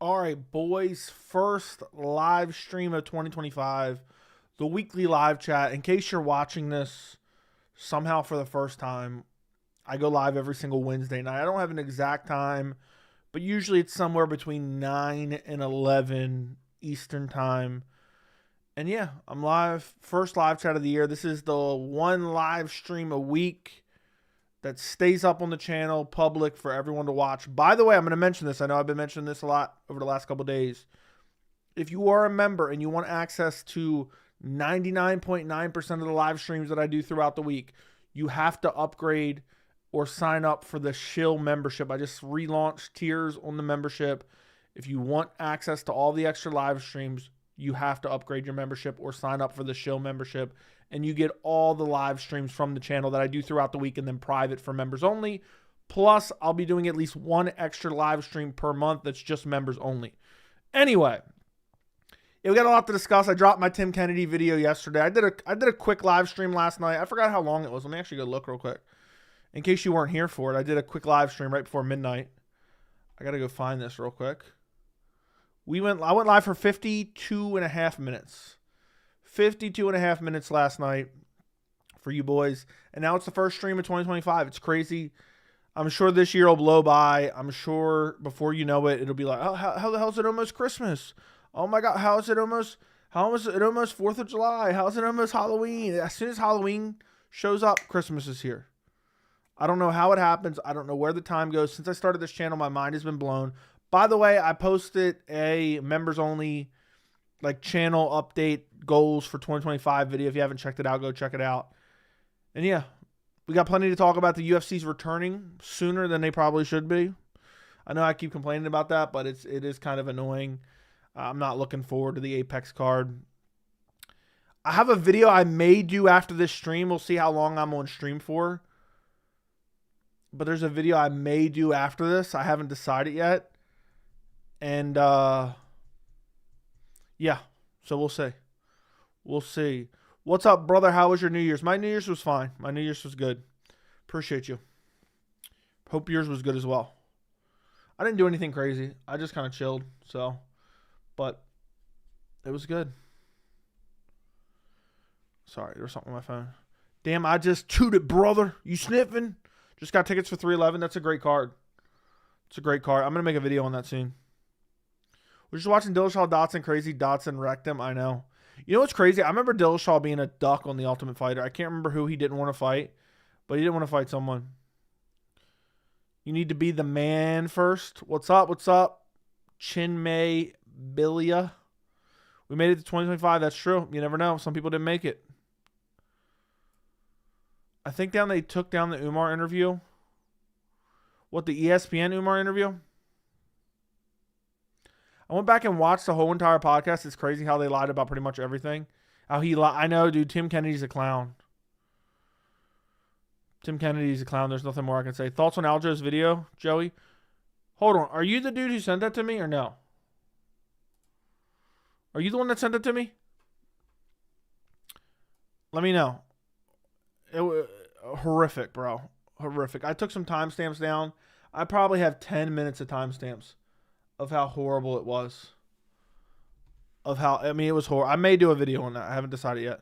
All right, boys, first live stream of 2025, the weekly live chat. In case you're watching this somehow for the first time, I go live every single Wednesday night. I don't have an exact time, but usually it's somewhere between 9 and 11 Eastern time. And yeah, I'm live, first live chat of the year. This is the one live stream a week that stays up on the channel, public for everyone to watch. By the way, I'm going to mention this. I know I've been mentioning this a lot over the last couple of days. If you are a member and you want access to 99.9% of the live streams that I do throughout the week, you have to upgrade or sign up for the Shill membership. I just relaunched tiers on the membership. If you want access to all the extra live streams, you have to upgrade your membership or sign up for the Shill membership. And you get all the live streams from the channel that I do throughout the week and then private for members only. Plus, I'll be doing at least one extra live stream per month that's just members only. Anyway, we got a lot to discuss. I dropped my Tim Kennedy video yesterday. I did a quick live stream last night. I forgot how long it was. Let me actually go look real quick. In case you weren't here for it, I did a quick live stream right before midnight. I got to go find this real quick. I went live for 52 and a half minutes. 52 and a half minutes last night for you boys. And now it's the first stream of 2025. It's crazy. I'm sure this year will blow by. I'm sure before you know it, it'll be like, oh, how the hell is it almost Christmas? Oh my God, how is it almost 4th of July? How is it almost Halloween? As soon as Halloween shows up, Christmas is here. I don't know how it happens. I don't know where the time goes. Since I started this channel, my mind has been blown. By the way, I posted a members only channel update goals for 2025 video. If you haven't checked it out, go check it out. And yeah, we got plenty to talk about. The UFC's returning sooner than they probably should be. I know I keep complaining about that, but it is kind of annoying. I'm not looking forward to the Apex card. I have a video I may do after this stream. We'll see how long I'm on stream for. But there's a video I may do after this. I haven't decided yet. And yeah, so we'll see. We'll see. What's up, brother? How was your New Year's? My New Year's was fine. My New Year's was good. Appreciate you. Hope yours was good as well. I didn't do anything crazy. I just kind of chilled. But it was good. Sorry, there was something on my phone. Damn, I just tooted, brother. You sniffing? Just got tickets for 311. That's a great card. It's a great card. I'm going to make a video on that soon. We're just watching Dillashaw Dotson. Crazy Dotson wrecked him. I know. You know what's crazy? I remember Dillashaw being a duck on The Ultimate Fighter. I can't remember who he didn't want to fight, but he didn't want to fight someone. You need to be the man first. What's up? What's up? Chinmay Bilia. We made it to 2025. That's true. You never know. Some people didn't make it. I think they took down the Umar interview. What, the ESPN Umar interview? I went back and watched the whole entire podcast. It's crazy how they lied about pretty much everything. I know, dude. Tim Kennedy's a clown. Tim Kennedy's a clown. There's nothing more I can say. Thoughts on Aljo's video, Joey? Hold on. Are you the dude who sent that to me or no? Are you the one that sent it to me? Let me know. It was horrific, bro. Horrific. I took some timestamps down. I probably have 10 minutes of timestamps of how horrible it was. It was horrible. I may do a video on that. I haven't decided yet.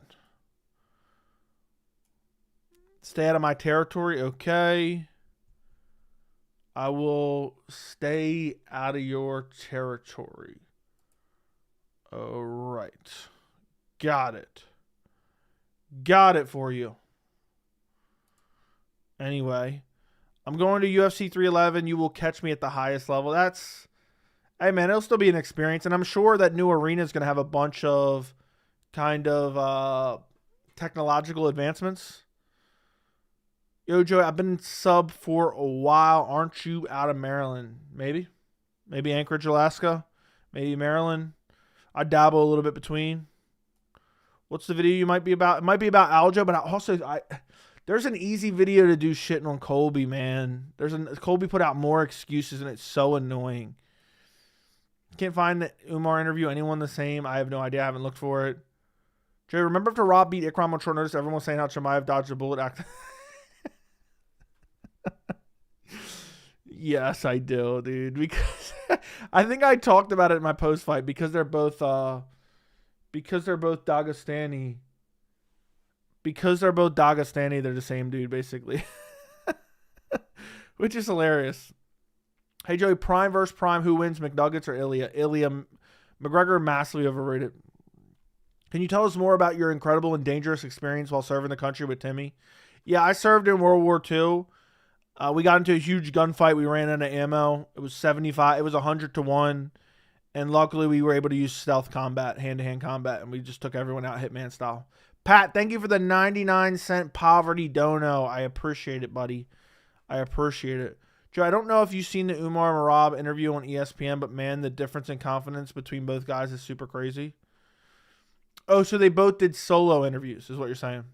Stay out of my territory. Okay. I will stay out of your territory. All right. Got it. Got it for you. Anyway, I'm going to UFC 311. You will catch me at the highest level. Hey man, it'll still be an experience. And I'm sure that new arena is going to have a bunch of technological advancements. Yo, Joey, I've been sub for a while. Aren't you out of Maryland? Maybe Anchorage, Alaska. Maybe Maryland. I dabble a little bit between. What's the video you might be about? It might be about Aljo, but there's an easy video to do shitting on Colby, man. Colby put out more excuses, and it's so annoying. Can't find the Umar interview. Anyone the same? I have no idea. I haven't looked for it. Jay, remember after Rob beat Ikram on short notice, everyone was saying how Chimaev dodged a bullet. Yes, I do, dude. Because I think I talked about it in my post fight because they're both Dagestani. Because they're both Dagestani, they're the same dude, basically. Which is hilarious. Hey, Joey, Prime versus Prime. Who wins, McNuggets or Ilya? Ilya. McGregor, massively overrated. Can you tell us more about your incredible and dangerous experience while serving the country with Timmy? Yeah, I served in World War II. We got into a huge gunfight. We ran out of ammo. It was 75. It was 100-1. And luckily, we were able to use stealth combat, hand-to-hand combat, and we just took everyone out Hitman style. Pat, thank you for the 99-cent poverty dono. I appreciate it, buddy. I appreciate it. Joe, I don't know if you've seen the Umar Merab interview on ESPN, but man, the difference in confidence between both guys is super crazy. Oh, so they both did solo interviews, is what you're saying.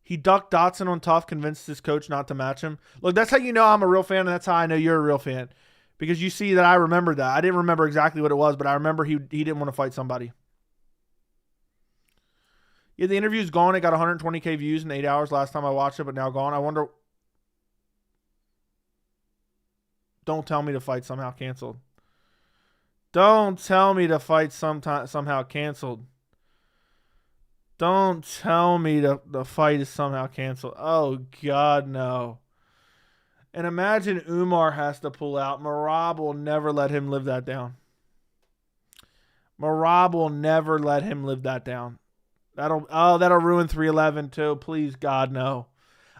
He ducked Dotson on Tough, convinced his coach not to match him. Look, that's how you know I'm a real fan, and that's how I know you're a real fan. Because you see that I remembered that. I didn't remember exactly what it was, but I remember he didn't want to fight somebody. Yeah, the interview's gone. It got 120K views in 8 hours last time I watched it, but now gone. I wonder... Don't tell me the fight somehow canceled. Don't tell me the fight somehow canceled. Don't tell me the fight is somehow canceled. Oh, God, no. And imagine Umar has to pull out. Merab will never let him live that down. Merab will never let him live that down. That'll ruin 311 too. Please, God, no.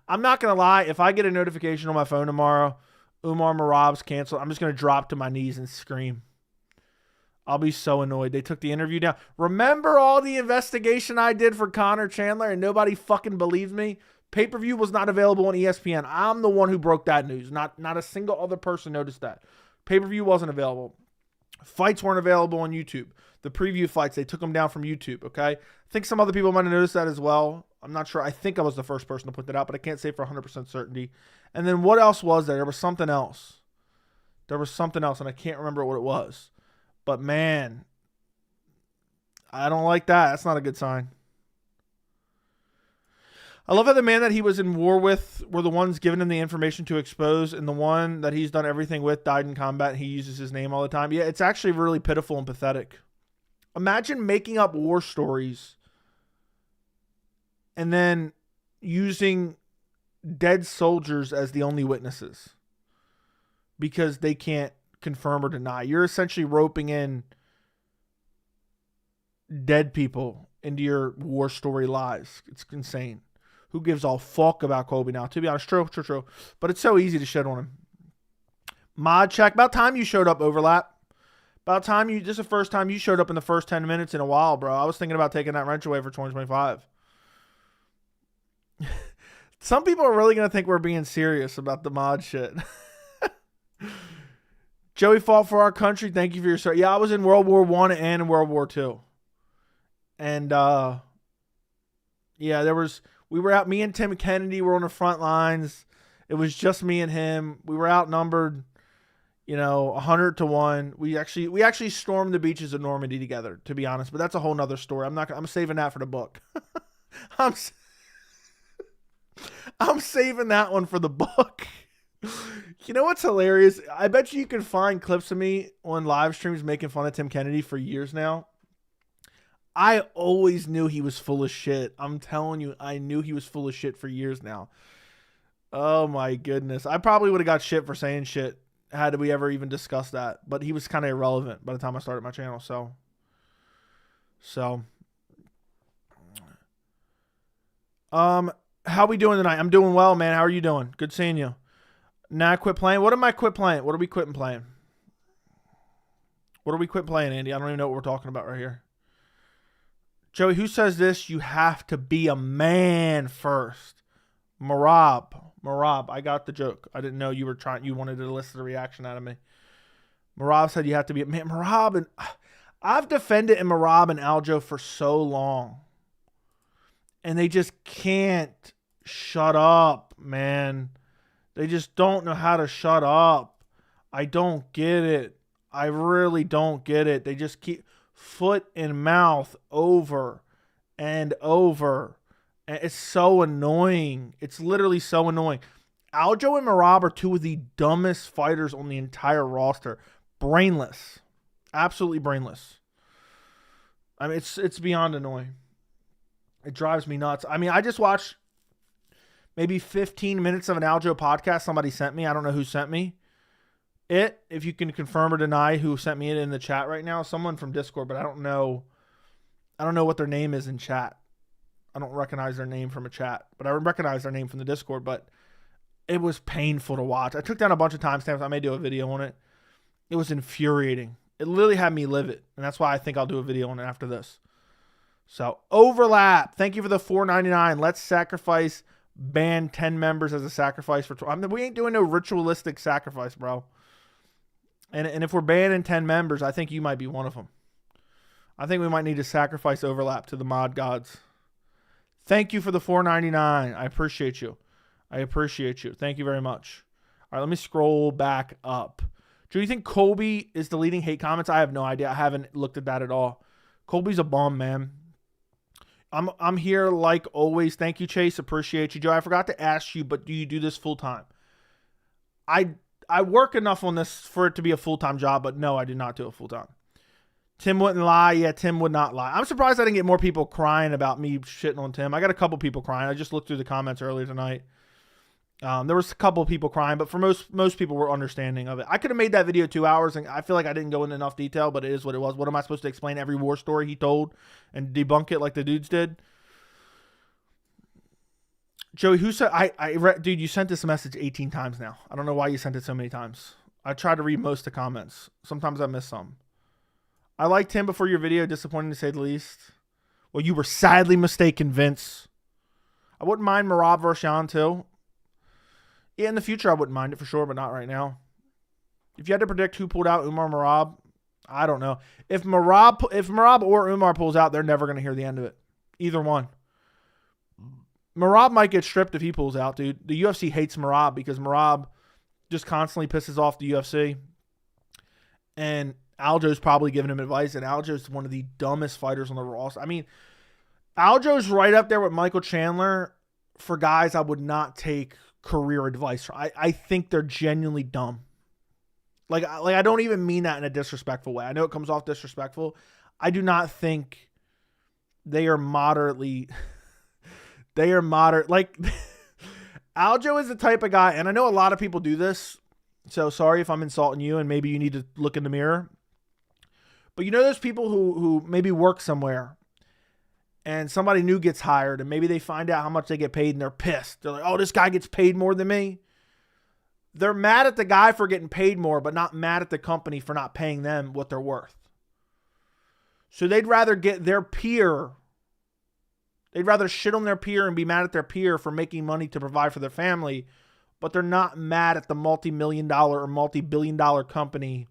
I'm not going to lie. If I get a notification on my phone tomorrow, Umar Merab's canceled, I'm just going to drop to my knees and scream. I'll be so annoyed. They took the interview down. Remember all the investigation I did for Connor Chandler and nobody fucking believed me? Pay-per-view was not available on ESPN. I'm the one who broke that news. Not a single other person noticed that. Pay-per-view wasn't available. Fights weren't available on YouTube. The preview fights, they took them down from YouTube, okay? I think some other people might have noticed that as well. I'm not sure. I think I was the first person to put that out, but I can't say for 100% certainty. And then what else was there? There was something else. There was something else, and I can't remember what it was. But, man, I don't like that. That's not a good sign. I love how the man that he was in war with were the ones giving him the information to expose, and the one that he's done everything with died in combat, and he uses his name all the time. Yeah, it's actually really pitiful and pathetic. Imagine making up war stories and then using dead soldiers as the only witnesses because they can't confirm or deny. You're essentially roping in dead people into your war story lies. It's insane. Who gives a fuck about Colby now? To be honest, true. But it's so easy to shit on him. Mod check. About time you showed up, Overlap. About time this is the first time you showed up in the first 10 minutes in a while, bro. I was thinking about taking that wrench away for 2025. Some people are really going to think we're being serious about the mod shit. Joey fought for our country. Thank you for your service. Yeah, I was in World War I and in World War II. And, yeah, we were out, me and Tim Kennedy were on the front lines. It was just me and him. We were outnumbered, 100-1. We actually stormed the beaches of Normandy together, to be honest, but that's a whole nother story. I'm saving that for the book. I'm saving that one for the book. You know what's hilarious? I bet you can find clips of me on live streams making fun of Tim Kennedy for years now. I always knew he was full of shit. I'm telling you, I knew he was full of shit for years now. Oh my goodness. I probably would have got shit for saying shit had we ever even discussed that. But he was kind of irrelevant by the time I started my channel. So. How we doing tonight? I'm doing well, man. How are you doing? Good seeing you. Nah, I quit playing. What am I quit playing? What are we quitting playing? What are we quit playing, Andy? I don't even know what we're talking about right here. Joey, who says this? You have to be a man first. Merab, I got the joke. I didn't know you wanted to elicit a reaction out of me. Merab said you have to be a man. Merab, and I've defended Merab and Aljo for so long. And they just can't shut up, man. They just don't know how to shut up. I don't get it. I really don't get it. They just keep foot and mouth over and over. And it's so annoying. It's literally so annoying. Aljo and Merab are two of the dumbest fighters on the entire roster. Brainless. Absolutely brainless. I mean, it's beyond annoying. It drives me nuts. I mean, I just watched maybe 15 minutes of an Aljo podcast somebody sent me. I don't know who sent me it. If you can confirm or deny who sent me it in the chat right now. Someone from Discord, but I don't know what their name is in chat. I don't recognize their name from a chat, but I recognize their name from the Discord. But it was painful to watch. I took down a bunch of timestamps. I may do a video on it. It was infuriating. It literally had me livid, and that's why I think I'll do a video on it after this. So, Overlap. Thank you for the $4.99. Let's sacrifice. Ban 10 members as a sacrifice for. I mean, we ain't doing no ritualistic sacrifice, bro. And if we're banning 10 members, I think you might be one of them. I think we might need to sacrifice Overlap to the mod gods. Thank you for the $4.99. I appreciate you. Thank you very much. All right, let me scroll back up. Do you think Colby is deleting hate comments? I have no idea. I haven't looked at that at all. Colby's a bum, man. I'm here like always. Thank you, Chase. Appreciate you, Joe. I forgot to ask you, but do you do this full time? I work enough on this for it to be a full-time job, but no, I do not do it full-time. Tim wouldn't lie. Yeah, Tim would not lie. I'm surprised I didn't get more people crying about me shitting on Tim. I got a couple people crying. I just looked through the comments earlier tonight. There was a couple of people crying, but for most people were understanding of it. I could have made that video 2 hours, and I feel like I didn't go into enough detail, but it is what it was. What am I supposed to explain every war story he told and debunk it like the dudes did? Joey, who said dude, you sent this message 18 times now. I don't know why you sent it so many times. I try to read most of the comments. Sometimes I miss some. I liked him before your video. Disappointing to say the least. Well, you were sadly mistaken, Vince. I wouldn't mind Merab versus Jan too. Yeah, in the future I wouldn't mind it for sure, but not right now. If you had to predict who pulled out, Umar, Merab, I don't know. If Merab or Umar pulls out, they're never going to hear the end of it. Either one. Merab might get stripped if he pulls out, dude. The UFC hates Merab because Merab just constantly pisses off the UFC. And Aljo's probably giving him advice, and Aljo's one of the dumbest fighters on the roster. I mean, Aljo's right up there with Michael Chandler for guys I would not take career advice from. I think they're genuinely dumb. Like I don't even mean that in a disrespectful way. I know it comes off disrespectful. I do not think they are moderately... They are moderate. Like, Aljo is the type of guy, and I know a lot of people do this, so sorry if I'm insulting you, and maybe you need to look in the mirror. But you know those people who maybe work somewhere, and somebody new gets hired, and maybe they find out how much they get paid, and they're pissed. They're like, oh, this guy gets paid more than me. They're mad at the guy for getting paid more, but not mad at the company for not paying them what they're worth. So they'd rather get their peer... They'd rather shit on their peer and be mad at their peer for making money to provide for their family, but they're not mad at the multi-million-dollar or multi-billion-dollar company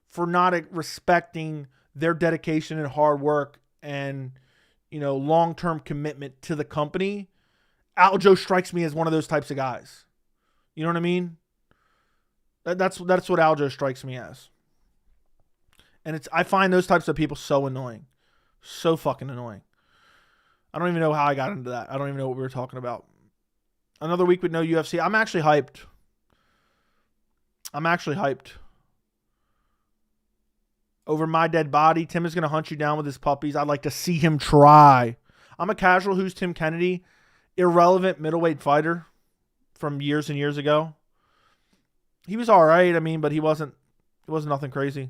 for not respecting their dedication and hard work and, you know, long-term commitment to the company. Aljo strikes me as one of those types of guys. You know what I mean? That's what Aljo strikes me as. And I find those types of people so annoying. So fucking annoying. I don't even know how I got into that. I don't even know what we were talking about. Another week with no UFC. I'm actually hyped. Over my dead body. Tim is going to hunt you down with his puppies. I'd like to see him try. I'm a casual. Who's Tim Kennedy? Irrelevant middleweight fighter from years and years ago. He was all right. I mean, but it wasn't nothing crazy.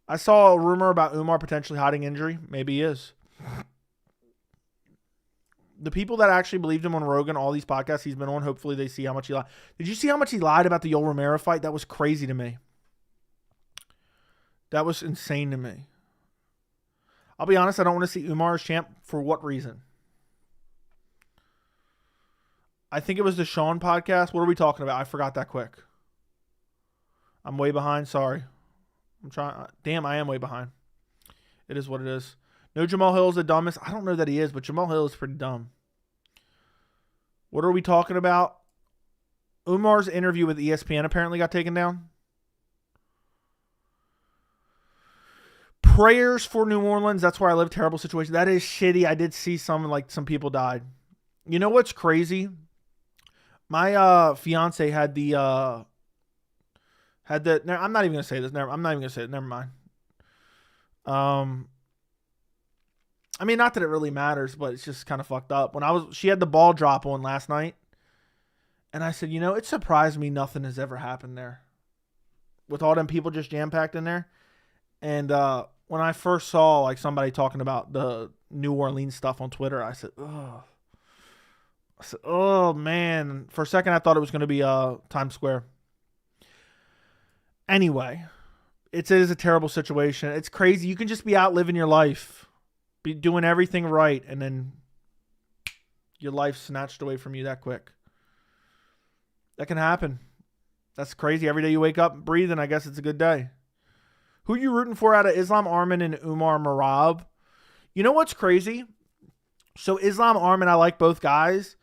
I saw a rumor about Umar potentially hiding injury. Maybe he is. The people that actually believed him on Rogan, all these podcasts he's been on, hopefully they see how much he lied. Did you see how much he lied about the Yoel Romero fight? That was crazy to me. That was insane to me. I'll be honest, I don't want to see Umar as champ. For what reason? I think it was the Sean podcast. What are we talking about? I forgot that quick. I'm way behind. Sorry. I'm trying. Damn, I am way behind. It is what it is. No, Jamal Hill is the dumbest. I don't know that he is, but Jamal Hill is pretty dumb. What are we talking about? Umar's interview with ESPN apparently got taken down. Prayers for New Orleans. That's where I live. Terrible situation. That is shitty. I did see some people died. You know what's crazy? My fiance had the I'm not even gonna say this. I'm not even gonna say it. Never mind. I mean, not that it really matters, but it's just kind of fucked up. She had the ball drop on last night, and I said, it surprised me nothing has ever happened there, with all them people just jam packed in there. And when I first saw like somebody talking about the New Orleans stuff on Twitter, I said, "Oh." I said, "Oh man!" For a second, I thought it was going to be Times Square. Anyway, it is a terrible situation. It's crazy. You can just be out living your life, be doing everything right, and then your life snatched away from you that quick. That can happen. That's crazy. Every day you wake up breathing, I guess it's a good day. Who are you rooting for out of Islam Arman and Umar Merab? You know what's crazy? So Islam Arman, I like both guys,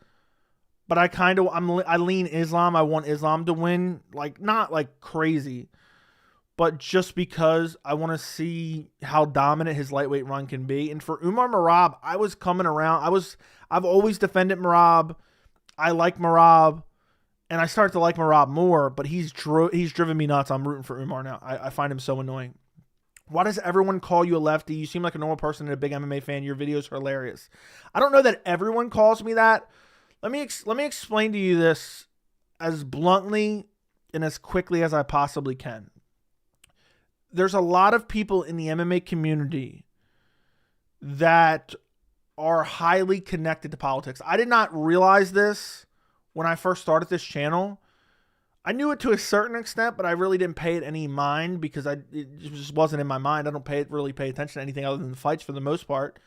but I lean Islam. I want Islam to win, like not like crazy, but just because I want to see how dominant his lightweight run can be. And for Umar Merab, I was coming around. I've always defended Merab. I like Merab. And I start to like Merab more, but he's driven me nuts. I'm rooting for Umar now. I find him so annoying. Why does everyone call you a lefty? You seem like a normal person and a big MMA fan. Your videos are hilarious. I don't know that everyone calls me that. Let me explain to you this as bluntly and as quickly as I possibly can. There's a lot of people in the MMA community that are highly connected to politics. I did not realize this when I first started this channel. I knew it to a certain extent, but I really didn't pay it any mind because it just wasn't in my mind. I don't really pay attention to anything other than the fights for the most part.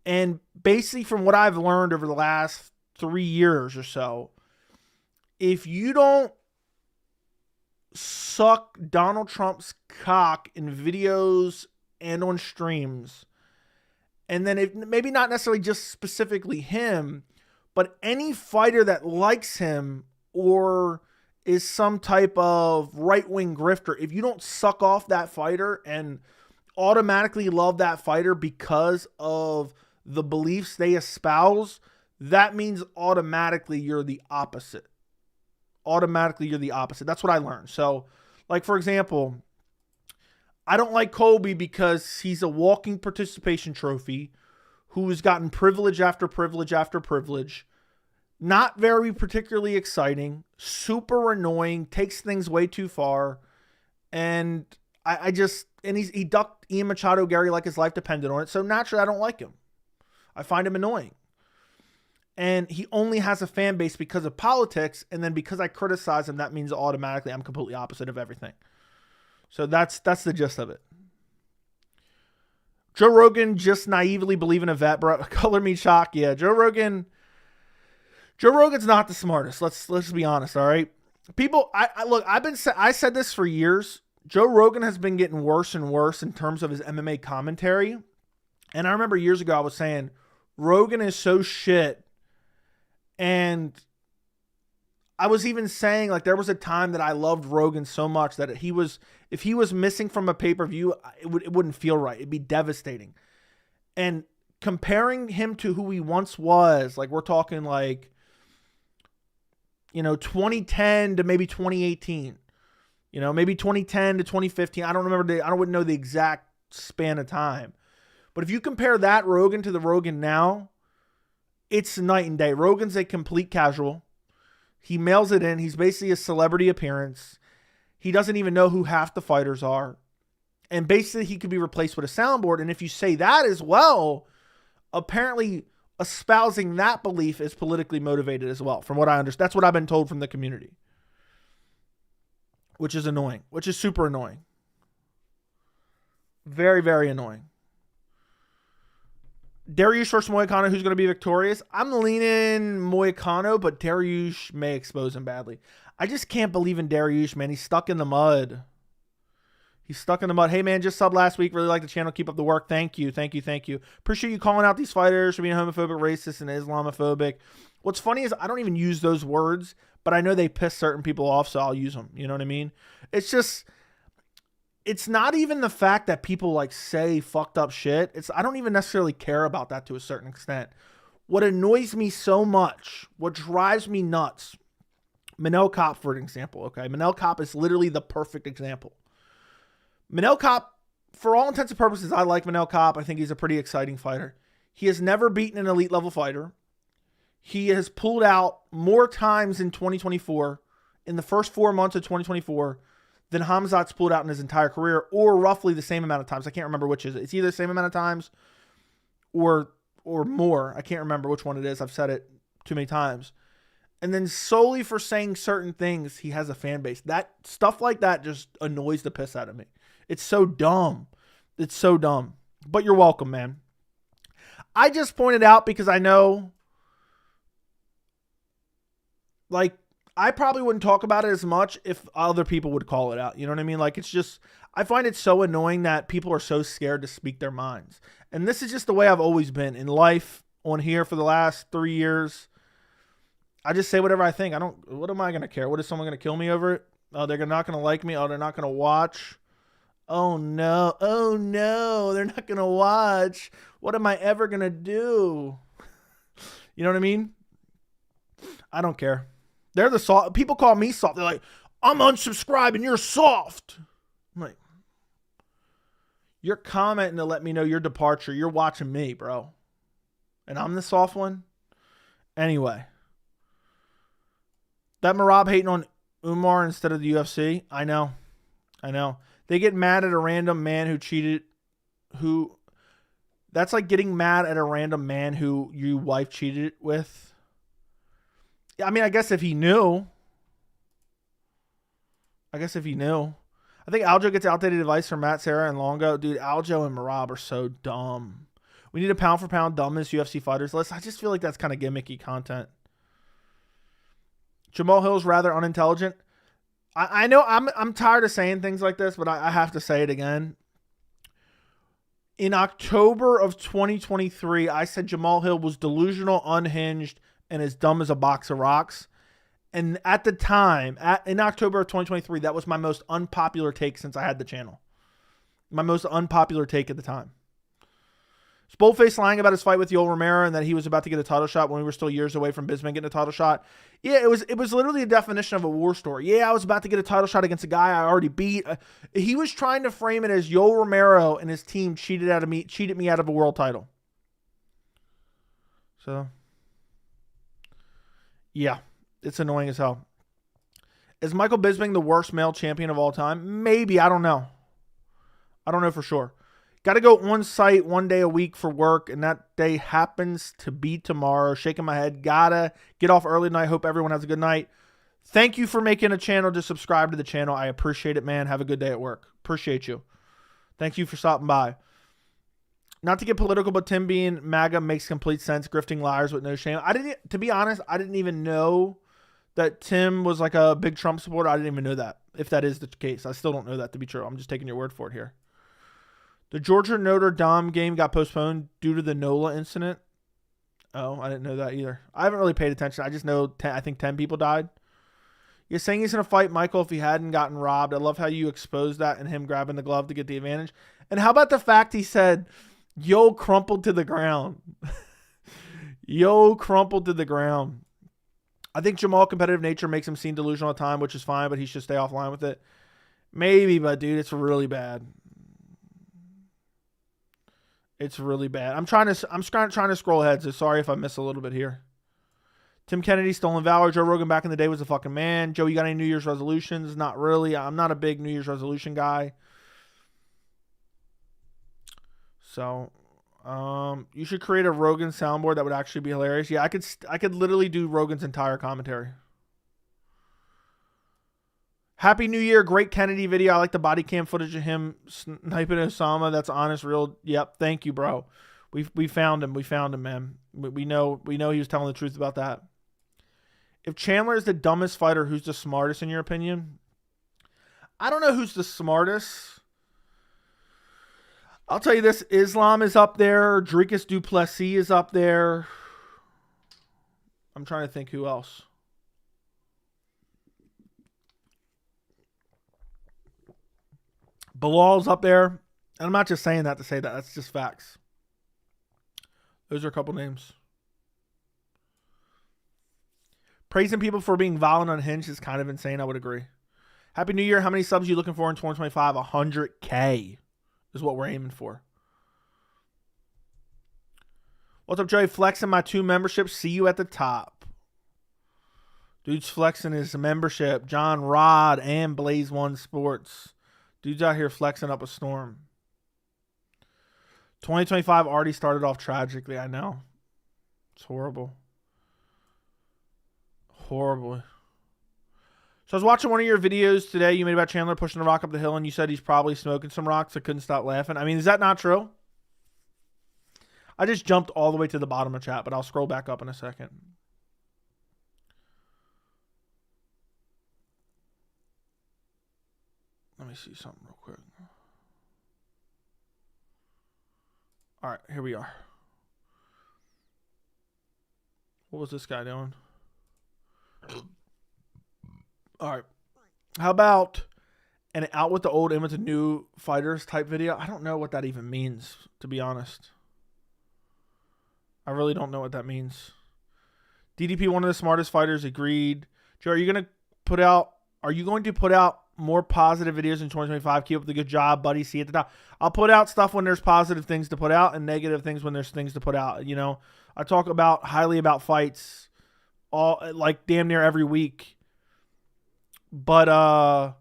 And basically from what I've learned over the last 3 years or so, if you don't suck Donald Trump's cock in videos and on streams, and then maybe not necessarily just specifically him, but any fighter that likes him or is some type of right-wing grifter, if you don't suck off that fighter and automatically love that fighter because of the beliefs they espouse, that means automatically you're the opposite. Automatically you're the opposite. That's what I learned. So, like, for example, I don't like Colby because he's a walking participation trophy who's gotten privilege after privilege after privilege. Not very particularly exciting, super annoying, takes things way too far. And he ducked Ian Machado Gary like his life depended on it. So naturally, I don't like him. I find him annoying. And he only has a fan base because of politics. And then because I criticize him, that means automatically I'm completely opposite of everything. So that's the gist of it. Joe Rogan just naively believe in a vet, bro. Color me shocked. Yeah, Joe Rogan's not the smartest. Let's be honest. All right, people. I said this for years. Joe Rogan has been getting worse and worse in terms of his MMA commentary. And I remember years ago I was saying Rogan is so shit. And I was even saying, like, there was a time that I loved Rogan so much that if he was missing from a pay-per-view, it wouldn't feel right. It'd be devastating. And comparing him to who he once was, like, we're talking like, 2010 to maybe 2018, maybe 2010 to 2015. I wouldn't know the exact span of time. But if you compare that Rogan to the Rogan now, it's night and day. Rogan's a complete casual. He mails it in. He's basically a celebrity appearance. He doesn't even know who half the fighters are. And basically he could be replaced with a soundboard. And if you say that as well, apparently espousing that belief is politically motivated as well, from what I understand. That's what I've been told from the community. Which is annoying. Which is super annoying. Very, very annoying. Dariush versus Moicano, who's going to be victorious? I'm leaning Moicano, but Dariush may expose him badly. I just can't believe in Dariush, man. He's stuck in the mud. Hey, man, just subbed last week. Really like the channel. Keep up the work. Thank you. Appreciate you calling out these fighters for being homophobic, racist, and Islamophobic. What's funny is I don't even use those words, but I know they piss certain people off, so I'll use them. You know what I mean? It's not even the fact that people like say fucked up shit. I don't even necessarily care about that to a certain extent. What annoys me so much, what drives me nuts, Manel Kopp, for an example, okay? Manel Kopp is literally the perfect example. Manel Kopp, for all intents and purposes, I like Manel Kopp. I think he's a pretty exciting fighter. He has never beaten an elite level fighter. He has pulled out more times in 2024, in the first 4 months of 2024, than Khamzat's pulled out in his entire career, or roughly the same amount of times. I can't remember which is it. It's either the same amount of times or more. I can't remember which one it is. I've said it too many times. And then solely for saying certain things, he has a fan base. That stuff like that just annoys the piss out of me. It's so dumb. It's so dumb. But you're welcome, man. I just pointed out because I know, like, I probably wouldn't talk about it as much if other people would call it out. You know what I mean? Like, it's just, I find it so annoying that people are so scared to speak their minds. And this is just the way I've always been in life, on here for the last 3 years. I just say whatever I think. What am I going to care? What is someone going to kill me over it? Oh, they're not going to like me. Oh, they're not going to watch. Oh no, they're not going to watch. What am I ever going to do? You know what I mean? I don't care. They're the soft. People call me soft. They're like, I'm unsubscribing. You're soft. I'm like, you're commenting to let me know your departure. You're watching me, bro. And I'm the soft one. Anyway. That Merab hating on Umar instead of the UFC. I know. They get mad at a random man who cheated. That's like getting mad at a random man who your wife cheated with. I mean, I guess if he knew. I think Aljo gets outdated advice from Matt, Sarah, and Longo. Dude, Aljo and Merab are so dumb. We need a pound for pound dumbest UFC fighters list. I just feel like that's kind of gimmicky content. Jamal Hill's rather unintelligent. I know I'm tired of saying things like this, but I have to say it again. In October of 2023, I said Jamal Hill was delusional, unhinged, and as dumb as a box of rocks. And at the time, in October of 2023, that was my most unpopular take since I had the channel. My most unpopular take at the time. Boldface lying about his fight with Yoel Romero and that he was about to get a title shot when we were still years away from Bisping getting a title shot. Yeah, it was literally a definition of a war story. Yeah, I was about to get a title shot against a guy I already beat. He was trying to frame it as Yoel Romero and his team cheated me out of a world title. So, yeah, it's annoying as hell. Is Michael Bisping the worst male champion of all time? Maybe. I don't know. I don't know for sure. Got to go on site 1 day a week for work, and that day happens to be tomorrow. Shaking my head. Gotta get off early tonight. Hope everyone has a good night. Thank you for making a channel to subscribe to the channel. I appreciate it, man. Have a good day at work. Appreciate you. Thank you for stopping by. Not to get political, but Tim being MAGA makes complete sense. Grifting liars with no shame. To be honest, I didn't even know that Tim was like a big Trump supporter. I didn't even know that. If that is the case, I still don't know that to be true. I'm just taking your word for it here. The Georgia Notre Dame game got postponed due to the NOLA incident. Oh, I didn't know that either. I haven't really paid attention. I just know I think 10 people died. You're saying he's going to fight Michael if he hadn't gotten robbed. I love how you exposed that and him grabbing the glove to get the advantage. And how about the fact he said, Yo crumpled to the ground. Yo crumpled to the ground. I think Jamal's competitive nature makes him seem delusional at time, which is fine, but he should stay offline with it. Maybe, but dude, it's really bad. It's really bad. I'm trying to scroll ahead, so sorry if I miss a little bit here. Tim Kennedy, stolen valor. Joe Rogan back in the day was a fucking man. Joe, you got any New Year's resolutions? Not really. I'm not a big New Year's resolution guy. So, you should create a Rogan soundboard that would actually be hilarious. Yeah, I could literally do Rogan's entire commentary. Happy New Year. Great Kennedy video. I like the body cam footage of him sniping Osama. That's honest, real. Yep. Thank you, bro. We found him. We found him, man. We know he was telling the truth about that. If Chandler is the dumbest fighter, who's the smartest in your opinion? I don't know who's the smartest. I'll tell you this. Islam is up there. Dricus du Plessis is up there. I'm trying to think who else. Bilal's up there. And I'm not just saying that to say that. That's just facts. Those are a couple names. Praising people for being violent and unhinged is kind of insane. I would agree. Happy New Year. How many subs are you looking for in 2025? 100K is what we're aiming for. What's up, Joey? Flexing my 2 memberships. See you at the top. Dude's flexing his membership. John Rod and Blaze One Sports. Dude's out here flexing up a storm. 2025 already started off tragically. I know. It's horrible. Horrible. So I was watching one of your videos today you made about Chandler pushing the rock up the hill, and you said he's probably smoking some rocks. I couldn't stop laughing. I mean, is that not true? I just jumped all the way to the bottom of chat, but I'll scroll back up in a second. Let me see something real quick. All right, here we are. What was this guy doing? All right. How about an out with the old, in with the new fighters type video? I don't know what that even means, to be honest. I really don't know what that means. DDP, one of the smartest fighters, agreed. Joe, are you going to put out more positive videos in 2025? Keep up the good job, buddy. See you at the top. I'll put out stuff when there's positive things to put out and negative things when there's things to put out. You know, I talk highly about fights all like damn near every week. But I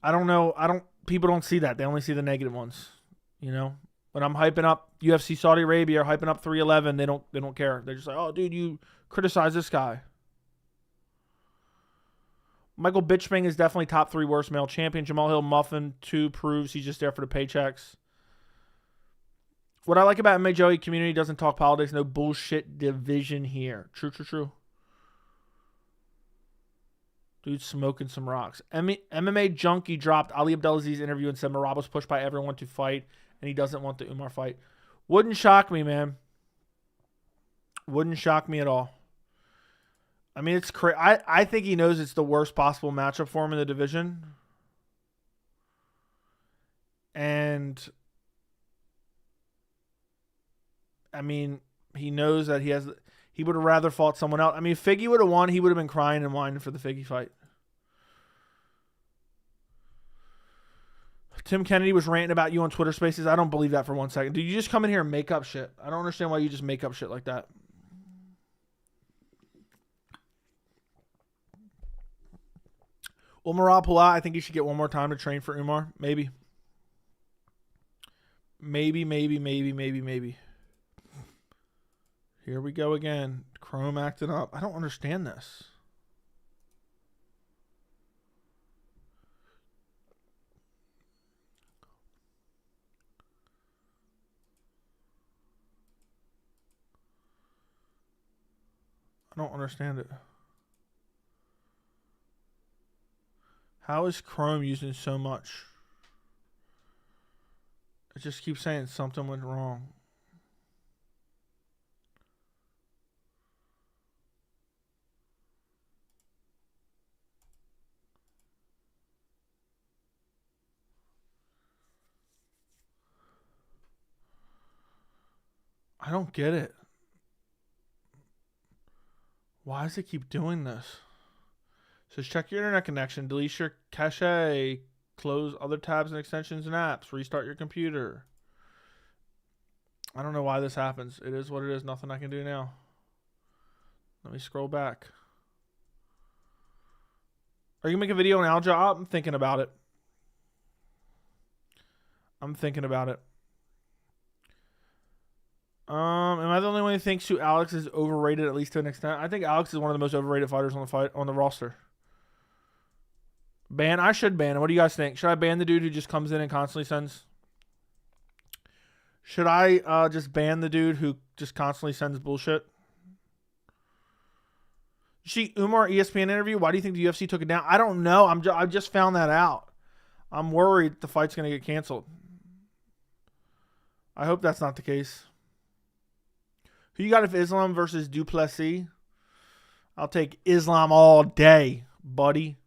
don't know. People don't see that. They only see the negative ones. You know, when I'm hyping up UFC Saudi Arabia or hyping up 311, they don't care. They're just like, oh, dude, you criticize this guy. Michael Bitchbang is definitely top 3 worst male champion. Jamal Hill Muffin 2 proves he's just there for the paychecks. What I like about MMA Joey community doesn't talk politics. No bullshit division here. True. Dude smoking some rocks. MMA Junkie dropped Ali Abdelaziz's interview and said Merab was pushed by everyone to fight and he doesn't want the Umar fight. Wouldn't shock me, man. Wouldn't shock me at all. I mean, it's crazy. I think he knows it's the worst possible matchup for him in the division. And I mean, he knows that he would have rather fought someone else. I mean, if Figgy would have won, he would have been crying and whining for the Figgy fight. Tim Kennedy was ranting about you on Twitter Spaces. I don't believe that for 1 second. Dude, you just come in here and make up shit. I don't understand why you just make up shit like that. Will Merab pull out? I think he should get one more time to train for Umar. Maybe. Maybe. Here we go again. Chrome acting up. I don't understand this. I don't understand it. How is Chrome using so much? It just keeps saying something went wrong. I don't get it. Why does it keep doing this? Says check your internet connection, delete your cache, close other tabs and extensions and apps, restart your computer. I don't know why this happens. It is what it is. Nothing I can do now. Let me scroll back. Are you going to make a video on Aljo? I'm thinking about it. Am I the only one who thinks Alex is overrated, at least to an extent? I think Alex is one of the most overrated fighters on the roster. I should ban him. What do you guys think? Should I ban the dude who just comes in and constantly sends? Should I just ban the dude who just constantly sends bullshit? See Umar ESPN interview. Why do you think the UFC took it down? I don't know. I just found that out. I'm worried the fight's going to get canceled. I hope that's not the case. Who you got if Islam versus Duplessis? I'll take Islam all day, buddy.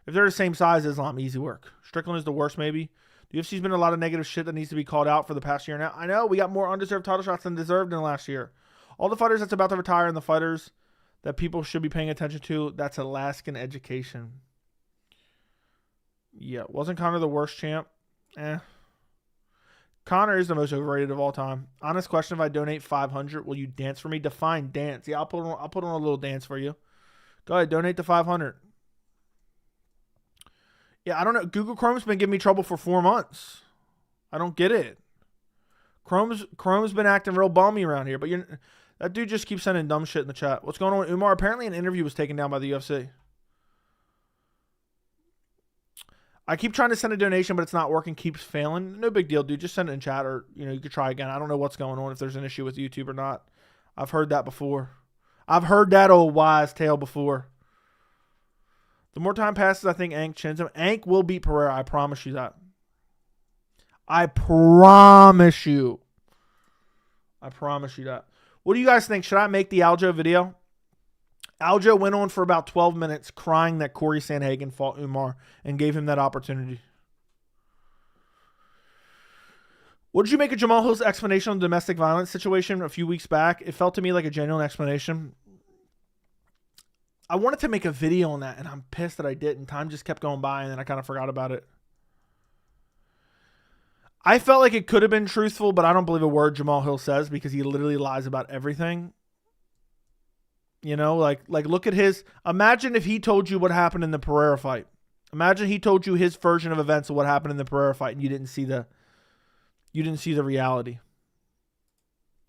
If they're the same size, Islam, easy work. Strickland is the worst, maybe. The UFC's been a lot of negative shit that needs to be called out for the past year now. I know, we got more undeserved title shots than deserved in the last year. All the fighters that's about to retire and the fighters that people should be paying attention to. That's Alaskan education. Yeah, wasn't Conor the worst champ? Conor is the most overrated of all time. Honest question: if I donate $500, will you dance for me? Define dance. Yeah, I'll put on a little dance for you. Go ahead, donate the $500. Yeah, I don't know. Google Chrome's been giving me trouble for 4 months. I don't get it. Chrome's been acting real bummy around here, but that dude just keeps sending dumb shit in the chat. What's going on with Umar? Apparently an interview was taken down by the UFC. I keep trying to send a donation, but it's not working. Keeps failing. No big deal, dude. Just send it in chat, or you could try again. I don't know what's going on, if there's an issue with YouTube or not. I've heard that before. I've heard that old wise tale before. The more time passes, I think Ank chins him. Ank will beat Pereira. I promise you that. I promise you. I promise you that. What do you guys think? Should I make the Aljo video? Aljo went on for about 12 minutes crying that Corey Sandhagen fought Umar and gave him that opportunity. What did you make of Jamal Hill's explanation on the domestic violence situation a few weeks back? It felt to me like a genuine explanation. I wanted to make a video on that, and I'm pissed that I didn't. Time just kept going by, and then I kind of forgot about it. I felt like it could have been truthful, but I don't believe a word Jamal Hill says because he literally lies about everything. Like look at his... Imagine if he told you what happened in the Pereira fight. Imagine he told you his version of events of what happened in the Pereira fight, and you didn't see the reality.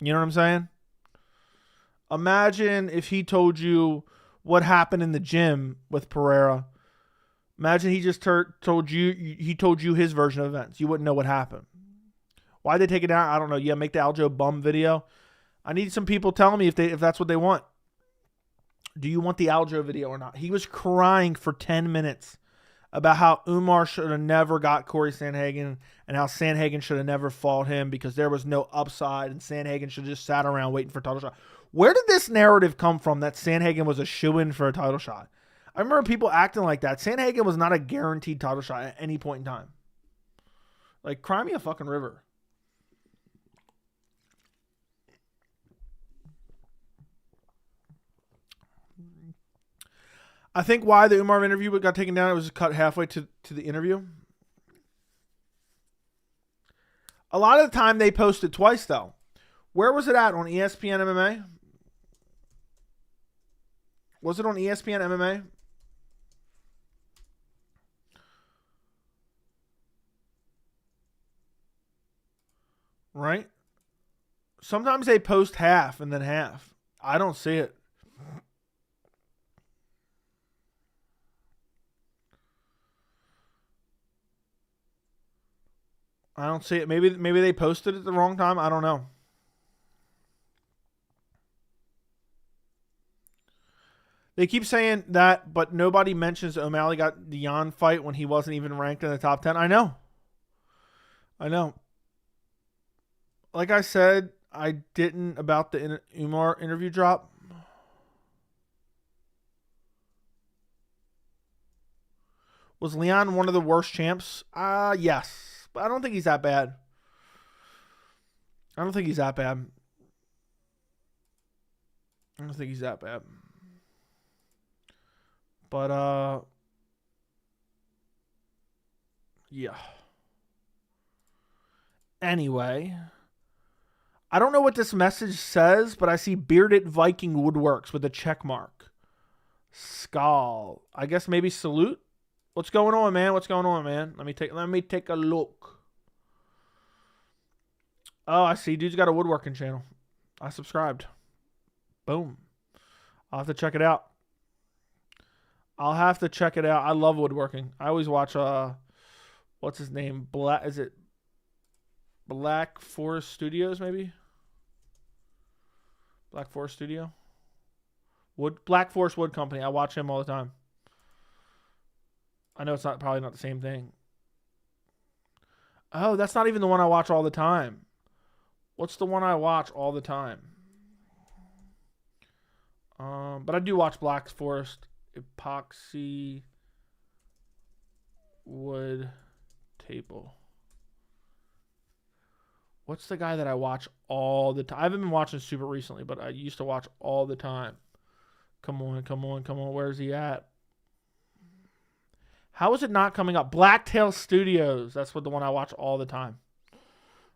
You know what I'm saying? Imagine if he told you what happened in the gym with Pereira. Imagine he just told you his version of events. You wouldn't know what happened. Why'd they take it down? I don't know. Yeah, make the Aljo bum video. I need some people telling me if that's what they want. Do you want the Aljo video or not? He was crying for 10 minutes about how Umar should have never got Corey Sandhagen and how Sandhagen should have never fought him because there was no upside and Sandhagen should have just sat around waiting for a title shot. Where did this narrative come from that Sandhagen was a shoo-in for a title shot? I remember people acting like that. Sandhagen was not a guaranteed title shot at any point in time. Like, cry me a fucking river. I think why the Umar interview got taken down, it was cut halfway to the interview. A lot of the time they posted twice, though. Where was it at? On ESPN MMA? Was it on ESPN MMA? Right? Sometimes they post half and then half. I don't see it. I don't see it. Maybe they posted it at the wrong time. I don't know. They keep saying that, but nobody mentions O'Malley got the Jan fight when he wasn't even ranked in the top 10. I know. Like I said, I didn't about the Umar interview drop. Was Leon one of the worst champs? Yes. But I don't think he's that bad. But, yeah. Anyway. I don't know what this message says, but I see Bearded Viking Woodworks with a check mark. Skull. I guess maybe salute? What's going on, man? Let me take a look. Oh, I see. Dude's got a woodworking channel. I subscribed. Boom. I'll have to check it out. I love woodworking. I always watch what's his name? Black Forest Studios, maybe? Black Forest Studio? Black Forest Wood Company. I watch him all the time. I know it's probably not the same thing. Oh, that's not even the one I watch all the time. What's the one I watch all the time? But I do watch Black Forest Epoxy Wood Table. What's the guy that I watch all the time? I haven't been watching super recently, but I used to watch all the time. Come on, come on, come on. Where's he at? How is it not coming up? Blacktail Studios. That's the one I watch all the time.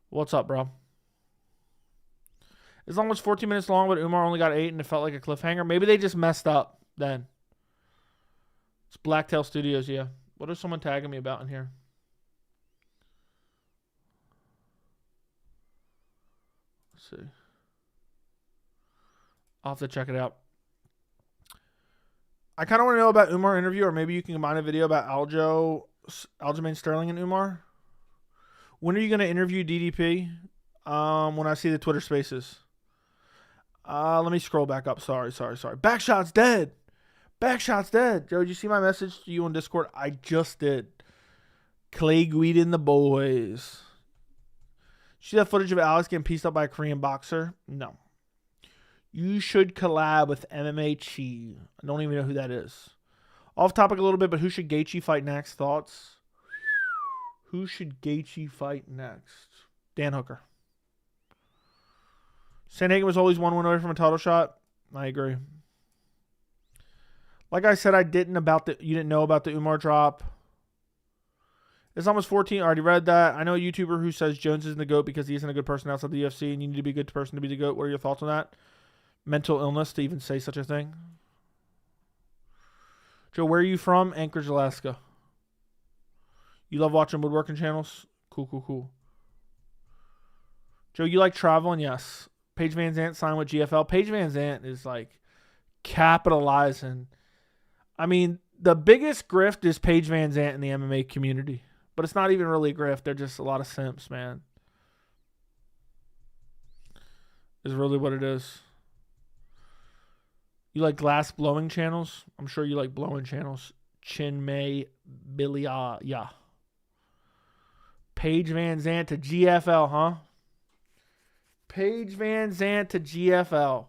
What's up, bro? Islam was 14 minutes long, but Umar only got 8, and it felt like a cliffhanger. Maybe they just messed up then. It's Blacktail Studios, yeah. What is someone tagging me about in here? Let's see. I'll have to check it out. I kind of want to know about Umar interview, or maybe you can combine a video about Aljamain Sterling and Umar. When are you going to interview DDP? When I see the Twitter Spaces. Let me scroll back up. Sorry. Backshot's dead. Backshot's dead. Joe, did you see my message to you on Discord? I just did. Clay Guida and the boys. Did you see that footage of Alex getting pieced up by a Korean boxer? No. You should collab with MMA Chi. I don't even know who that is. Off topic a little bit, but who should Gaethje fight next? Thoughts? Who should Gaethje fight next? Dan Hooker. Sandhagen was always 1 win away from a title shot. I agree. Like I said, you didn't know about the Umar drop. It's almost 14. I already read that. I know a YouTuber who says Jones isn't the GOAT because he isn't a good person outside the UFC, and you need to be a good person to be the GOAT. What are your thoughts on that? Mental illness to even say such a thing. Joe, where are you from? Anchorage, Alaska. You love watching woodworking channels? Cool. Joe, you like traveling? Yes. Paige Van Zandt signed with GFL. Paige Van Zandt is like capitalizing. I mean, the biggest grift is Paige Van Zandt in the MMA community. But it's not even really a grift. They're just a lot of simps, man. Is really what it is. You like glass blowing channels? I'm sure you like blowing channels. Chin May Bilia. Yeah. Paige Van Zandt to GFL, huh? Paige Van Zandt to GFL.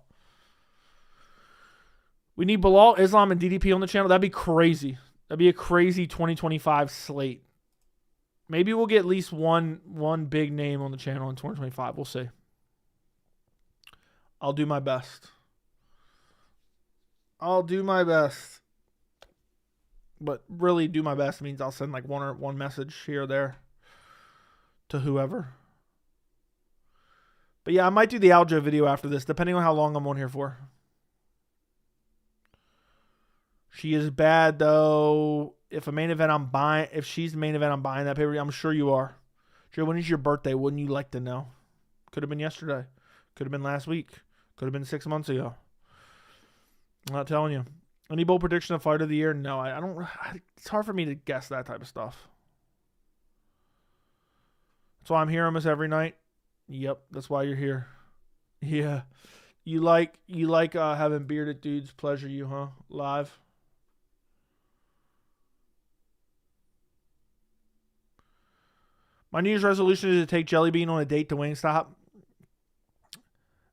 We need Bilal, Islam, and DDP on the channel. That'd be crazy. That'd be a crazy 2025 slate. Maybe we'll get at least one big name on the channel in 2025. We'll see. I'll do my best. But really do my best means I'll send like one message here or there to whoever. But yeah, I might do the Aljo video after this, depending on how long I'm on here for. She is bad though. If she's the main event, I'm buying that pay-per-view. I'm sure you are. Joe, when is your birthday? Wouldn't you like to know? Could have been yesterday. Could have been last week. Could have been 6 months ago. I'm not telling you. Any bold prediction of fight of the year? No, I don't. It's hard for me to guess that type of stuff. That's why I'm here almost every night. Yep, that's why you're here. Yeah. You like having bearded dudes pleasure you, huh? Live. My New Year's resolution is to take Jelly Bean on a date to Wingstop.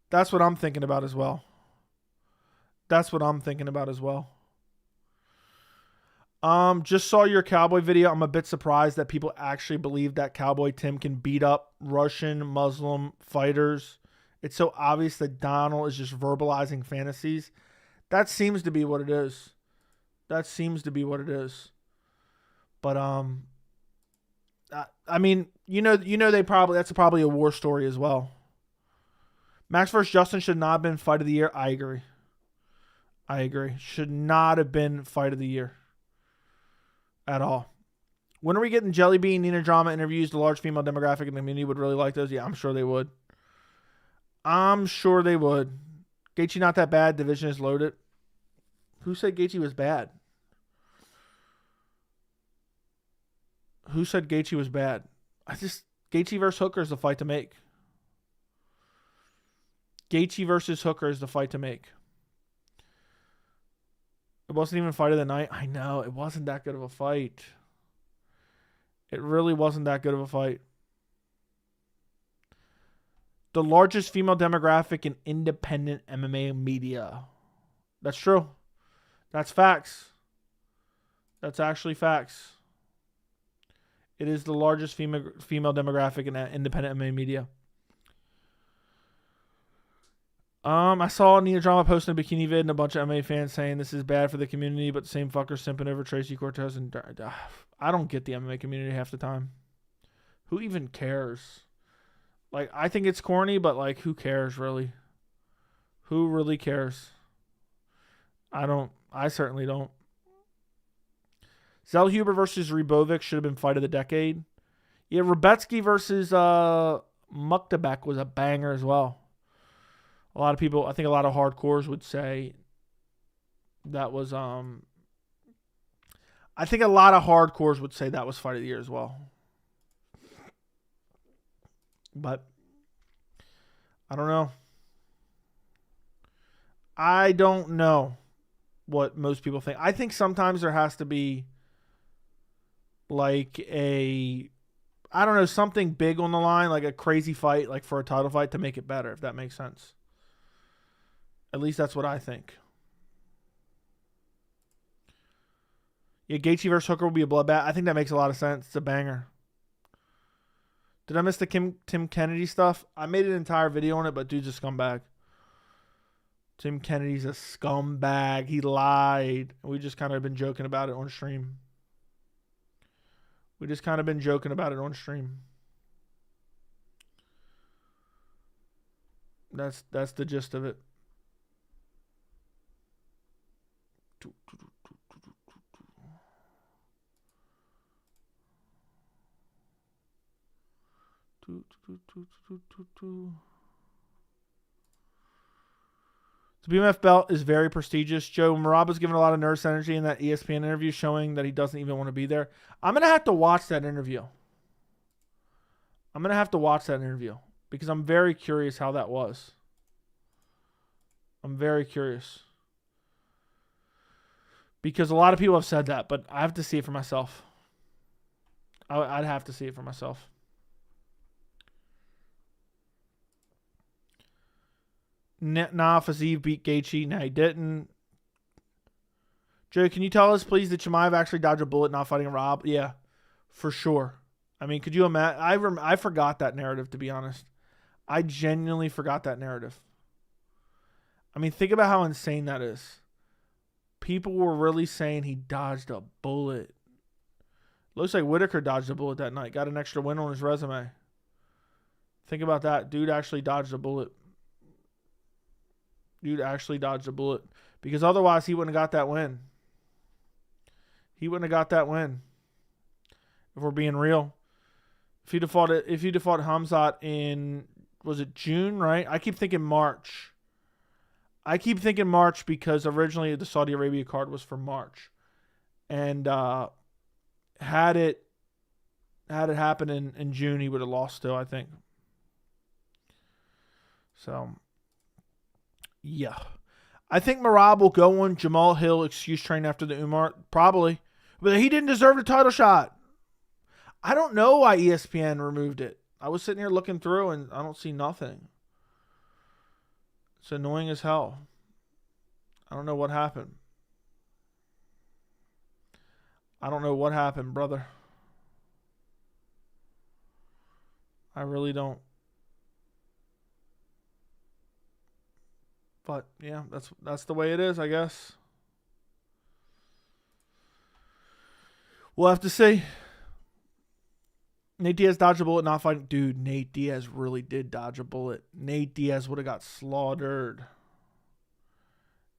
That's what I'm thinking about as well. Just saw your Cowboy video. I'm a bit surprised that people actually believe that Cowboy Tim can beat up Russian Muslim fighters. It's so obvious that Donald is just verbalizing fantasies. That seems to be what it is. But I mean, that's probably a war story as well. Max vs. Justin should not have been fight of the year. I agree. Should not have been fight of the year at all. When are we getting Jelly Bean, Nina Drama interviews? The large female demographic in the community would really like those. Yeah, I'm sure they would. Gaethje not that bad. Division is loaded. Who said Gaethje was bad? Gaethje versus Hooker is the fight to make. Gaethje versus Hooker is the fight to make. It wasn't even fight of the night. I know. It wasn't that good of a fight. It really wasn't that good of a fight. The largest female demographic in independent MMA media. That's true. That's facts. That's actually facts. It is the largest female demographic in independent MMA media. I saw Nina Drama posting a bikini vid and a bunch of MMA fans saying this is bad for the community, but the same fuckers simping over Tracy Cortez and I don't get the MMA community half the time. Who even cares? Like, I think it's corny, but like, who cares really? Who really cares? I don't. I certainly don't. Zellhuber versus Rybovic should have been fight of the decade. Yeah, Rebetsky versus Muktabek was a banger as well. A lot of people, I think a lot of hardcores would say that was I think a lot of hardcores would say that was fight of the year as well. But I don't know. I don't know what most people think. I think sometimes there has to be like I don't know, something big on the line, like a crazy fight, like for a title fight to make it better, if that makes sense. At least that's what I think. Yeah, Gaethje versus Hooker will be a bloodbath. I think that makes a lot of sense. It's a banger. Did I miss the Tim Kennedy stuff? I made an entire video on it, but dude's a scumbag. Tim Kennedy's a scumbag. He lied. We just kind of been joking about it on stream. That's the gist of it. The BMF belt is very prestigious. Joe, Merab was given a lot of nurse energy in that ESPN interview, showing that he doesn't even want to be there. I'm going to have to watch that interview. Because I'm very curious how that was. I'm very curious. Because a lot of people have said that, but I have to see it for myself. I'd have to see it for myself. Nah, Faziev beat Gaethje. No, he didn't. Joe, can you tell us, please, that Chimaev actually dodged a bullet not fighting Rob? Yeah, for sure. I mean, could you imagine? I forgot that narrative, to be honest. I genuinely forgot that narrative. I mean, think about how insane that is. People were really saying he dodged a bullet. Looks like Whitaker dodged a bullet that night. Got an extra win on his resume. Think about that. Dude actually dodged a bullet. Because otherwise he wouldn't have got that win. If we're being real. If he'd have fought Hamzat in, was it June, right? I keep thinking March because originally the Saudi Arabia card was for March. And had it happened in June, he would have lost still, I think. So, yeah. I think Merab will go on Jamal Hill excuse train after the Umar. Probably. But he didn't deserve the title shot. I don't know why ESPN removed it. I was sitting here looking through and I don't see nothing. It's annoying as hell. I don't know what happened. Brother. I really don't. But yeah, that's the way it is, I guess. We'll have to see. Nate Diaz dodged a bullet not fighting. Dude, Nate Diaz really did dodge a bullet. Nate Diaz would have got slaughtered.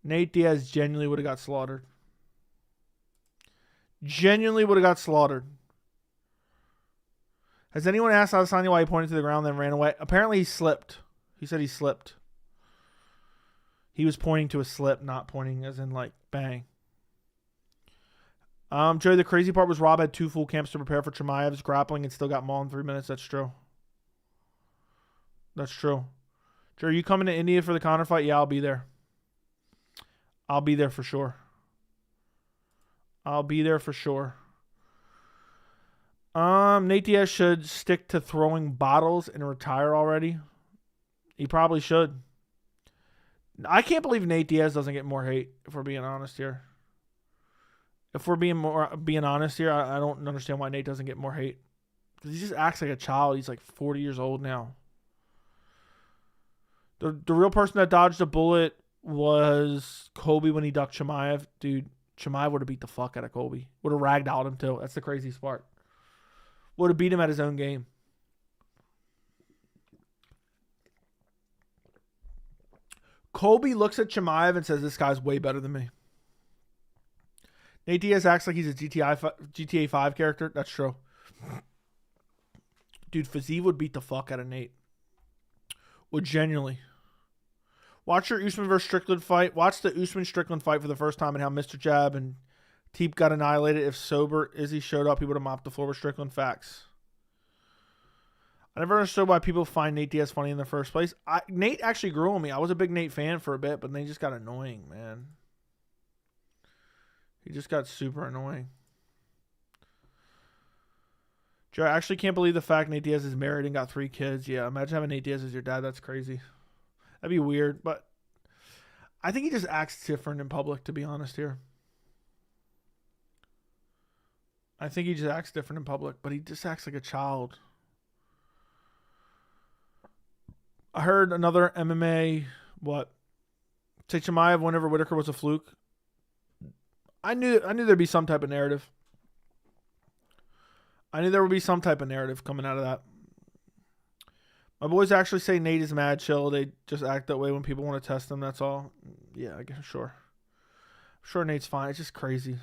Nate Diaz genuinely would have got slaughtered. Has anyone asked Adesanya why he pointed to the ground and then ran away? Apparently he slipped. He said he slipped. He was pointing to a slip, not pointing as in like bang. Joey, the crazy part was Rob had 2 full camps to prepare for Chimaev's grappling and still got mauled in 3 minutes. That's true. Joe, are you coming to India for the Conor fight? Yeah, I'll be there. I'll be there for sure. Nate Diaz should stick to throwing bottles and retire already. He probably should. I can't believe Nate Diaz doesn't get more hate, if we're being honest here. I don't understand why Nate doesn't get more hate. Because he just acts like a child. He's like 40 years old now. The real person that dodged a bullet was Colby when he ducked Chimaev. Dude, Chimaev would have beat the fuck out of Colby. Would have ragdolled him too. That's the crazy part. Would have beat him at his own game. Colby looks at Chimaev and says, this guy's way better than me. Nate Diaz acts like he's a GTA 5 character. That's true. Dude, Fiziev would beat the fuck out of Nate. Would genuinely. Watch your Usman versus Strickland fight. Watch the Usman-Strickland fight for the first time and how Mr. Jab and Teep got annihilated. If sober Izzy showed up, he would have mopped the floor with Strickland. Facts. I never understood why people find Nate Diaz funny in the first place. Nate actually grew on me. I was a big Nate fan for a bit, but then he just got annoying, man. He just got super annoying. Joe, I actually can't believe the fact Nate Diaz is married and got 3 kids. Yeah, imagine having Nate Diaz as your dad. That's crazy. That'd be weird, but I think he just acts different in public, to be honest here. I think he just acts different in public, but he just acts like a child. I heard another MMA, say Chimaev whenever Whitaker was a fluke. I knew there'd be some type of narrative. I knew there would be some type of narrative coming out of that. My boys actually say Nate is mad chill. They just act that way when people want to test them. That's all. Yeah, I guess, sure. I'm sure Nate's fine. It's just crazy.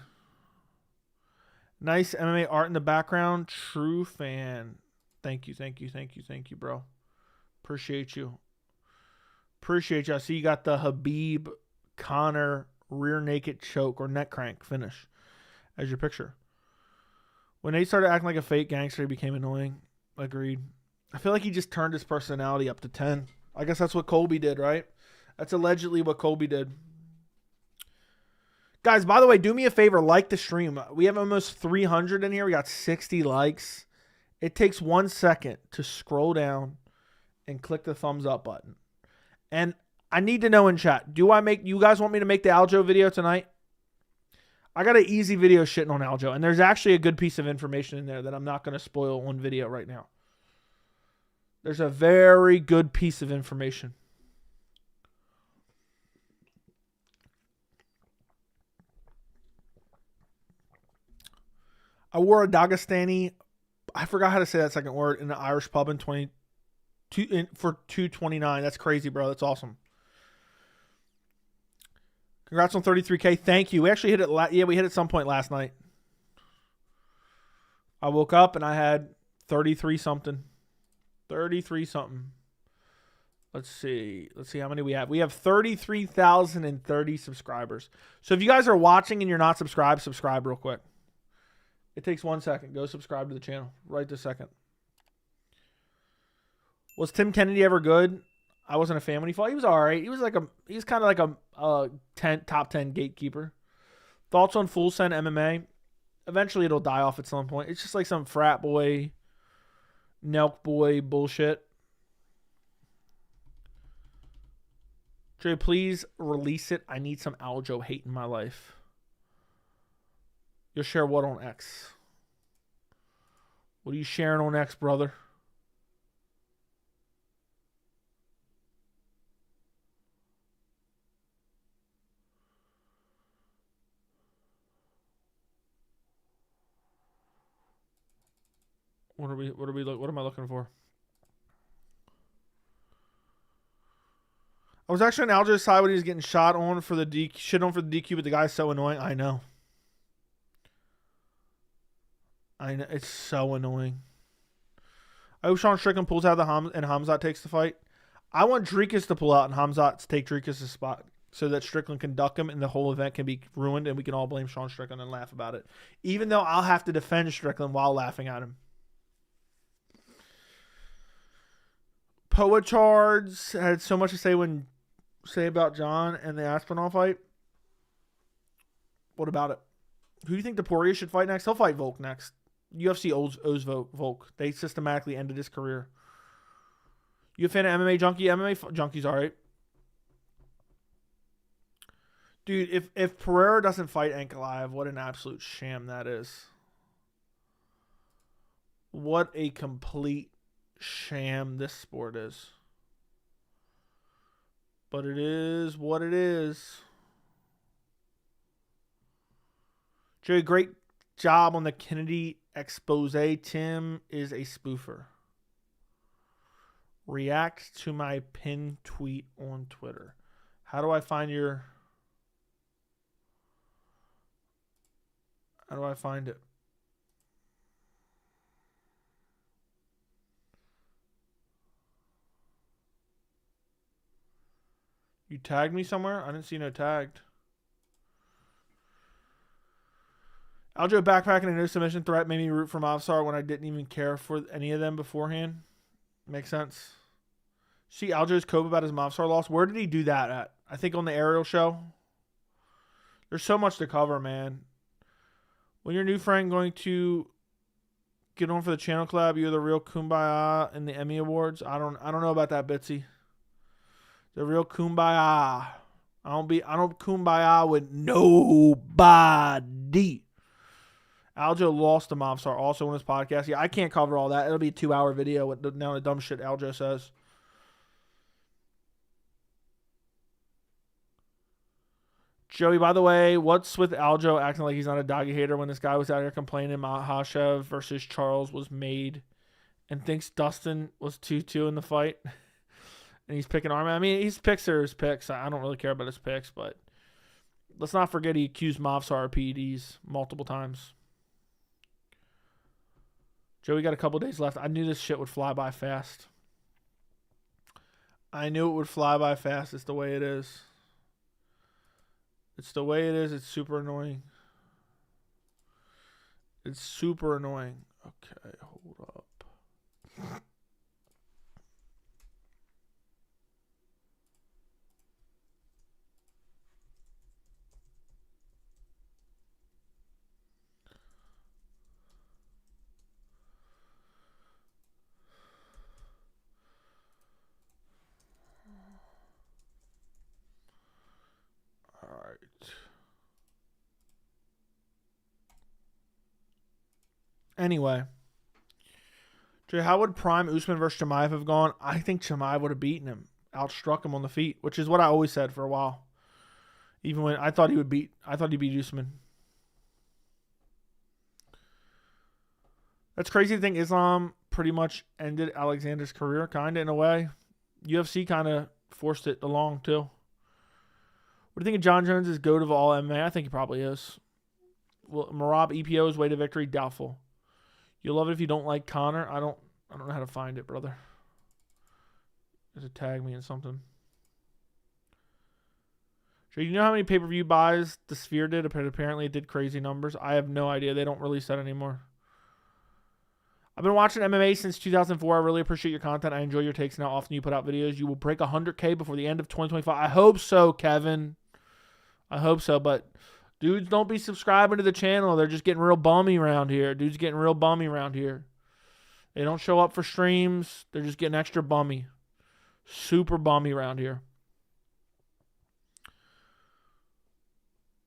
Nice MMA art in the background. True fan. Thank you, bro. Appreciate you. I see you got the Habib Connor rear naked choke or neck crank finish as your picture. When Nate started acting like a fake gangster, he became annoying. Agreed. I feel like he just turned his personality up to 10. I guess that's what Colby did, right? That's allegedly what Colby did. Guys, by the way, do me a favor. Like the stream. We have almost 300 in here. We got 60 likes. It takes 1 second to scroll down and click the thumbs up button. And I need to know in chat, you guys want me to make the Aljo video tonight? I got an easy video shitting on Aljo, and there's actually a good piece of information in there that I'm not going to spoil on video right now. There's a very good piece of information. I wore a Dagestani, I forgot how to say that second word, in an Irish pub for $229. That's crazy, bro. That's awesome. Congrats on 33K. Thank you. We actually hit it. We hit it some point last night. I woke up and I had 33 something. 33 something. Let's see how many we have. We have 33,030 subscribers. So if you guys are watching and you're not subscribed, subscribe real quick. It takes 1 second. Go subscribe to the channel right this second. Was Tim Kennedy ever good? I wasn't a fan when he fought. He was all right. He was kind of like a top 10 gatekeeper. Thoughts on Full Send MMA? Eventually it'll die off at some point. It's just like some frat boy, Nelk boy bullshit. Trey, please release it. I need some Aljo hate in my life. You'll share what on X? What are you sharing on X, brother? What am I looking for? I was actually on Aljo's side when he was getting shit on for the DQ, but the guy's so annoying. I know. It's so annoying. I hope Sean Strickland pulls out and Hamzat takes the fight. I want Drikas to pull out and Hamzat to take Drikas' spot so that Strickland can duck him and the whole event can be ruined and we can all blame Sean Strickland and laugh about it. Even though I'll have to defend Strickland while laughing at him. Poachards had so much to say about John and the Aspinall fight. What about it? Who do you think Taporia should fight next? He'll fight Volk next. UFC owes Volk. They systematically ended his career. You a fan of MMA Junkie? MMA Junkie's all right. Dude, if Pereira doesn't fight Ankalaev, what an absolute sham that is. What a complete sham this sport is. But it is what it is. Joey, great job on the Kennedy expose. Tim is a spoofer. React to my pinned tweet on Twitter. How do I find your... How do I find it? You tagged me somewhere? I didn't see no tagged. Aljo backpacking a no submission threat made me root for Mavsar when I didn't even care for any of them beforehand. Makes sense. See Aljo's cope about his Mavsar loss. Where did he do that at? I think on the Ariel show. There's so much to cover, man. When your new friend going to get on for the channel collab, you're the real kumbaya in the Emmy Awards. I don't know about that, Bitsy. The real kumbaya. I don't kumbaya with nobody. Aljo lost to Mavsar also on his podcast. Yeah, I can't cover all that. It'll be a 2-hour video with the dumb shit Aljo says. Joey, by the way, what's with Aljo acting like he's not a doggy hater when this guy was out here complaining Makhachev versus Charles was made and thinks Dustin was 2-2 in the fight? And he's picking Arman. I mean, his picks are his picks. I don't really care about his picks, but let's not forget he accused Mavsar of PEDs multiple times. Joey got a couple days left. I knew this shit would fly by fast. I knew it would fly by fast. It's the way it is. It's the way it is. It's super annoying. It's super annoying. Okay, hold up. Anyway, Jay, how would Prime Usman versus Chimaev have gone? I think Chimaev would have beaten him, outstruck him on the feet, which is what I always said for a while. Even when I thought he'd beat Usman. That's crazy to think Islam pretty much ended Alexander's career, kind of in a way. UFC kind of forced it along too. What do you think of John Jones' GOAT of all MMA? I think he probably is. Well, Merab EPO's way to victory, doubtful. You'll love it if you don't like Connor. I don't know how to find it, brother. Just tag me in something. So you know how many pay-per-view buys the Sphere did? Apparently it did crazy numbers. I have no idea. They don't release that anymore. I've been watching MMA since 2004. I really appreciate your content. I enjoy your takes and how often you put out videos. You will break 100K before the end of 2025. I hope so, Kevin. I hope so, but dudes don't be subscribing to the channel. They're just getting real bummy around here. Dudes getting real bummy around here. They don't show up for streams. They're just getting extra bummy. Super bummy around here.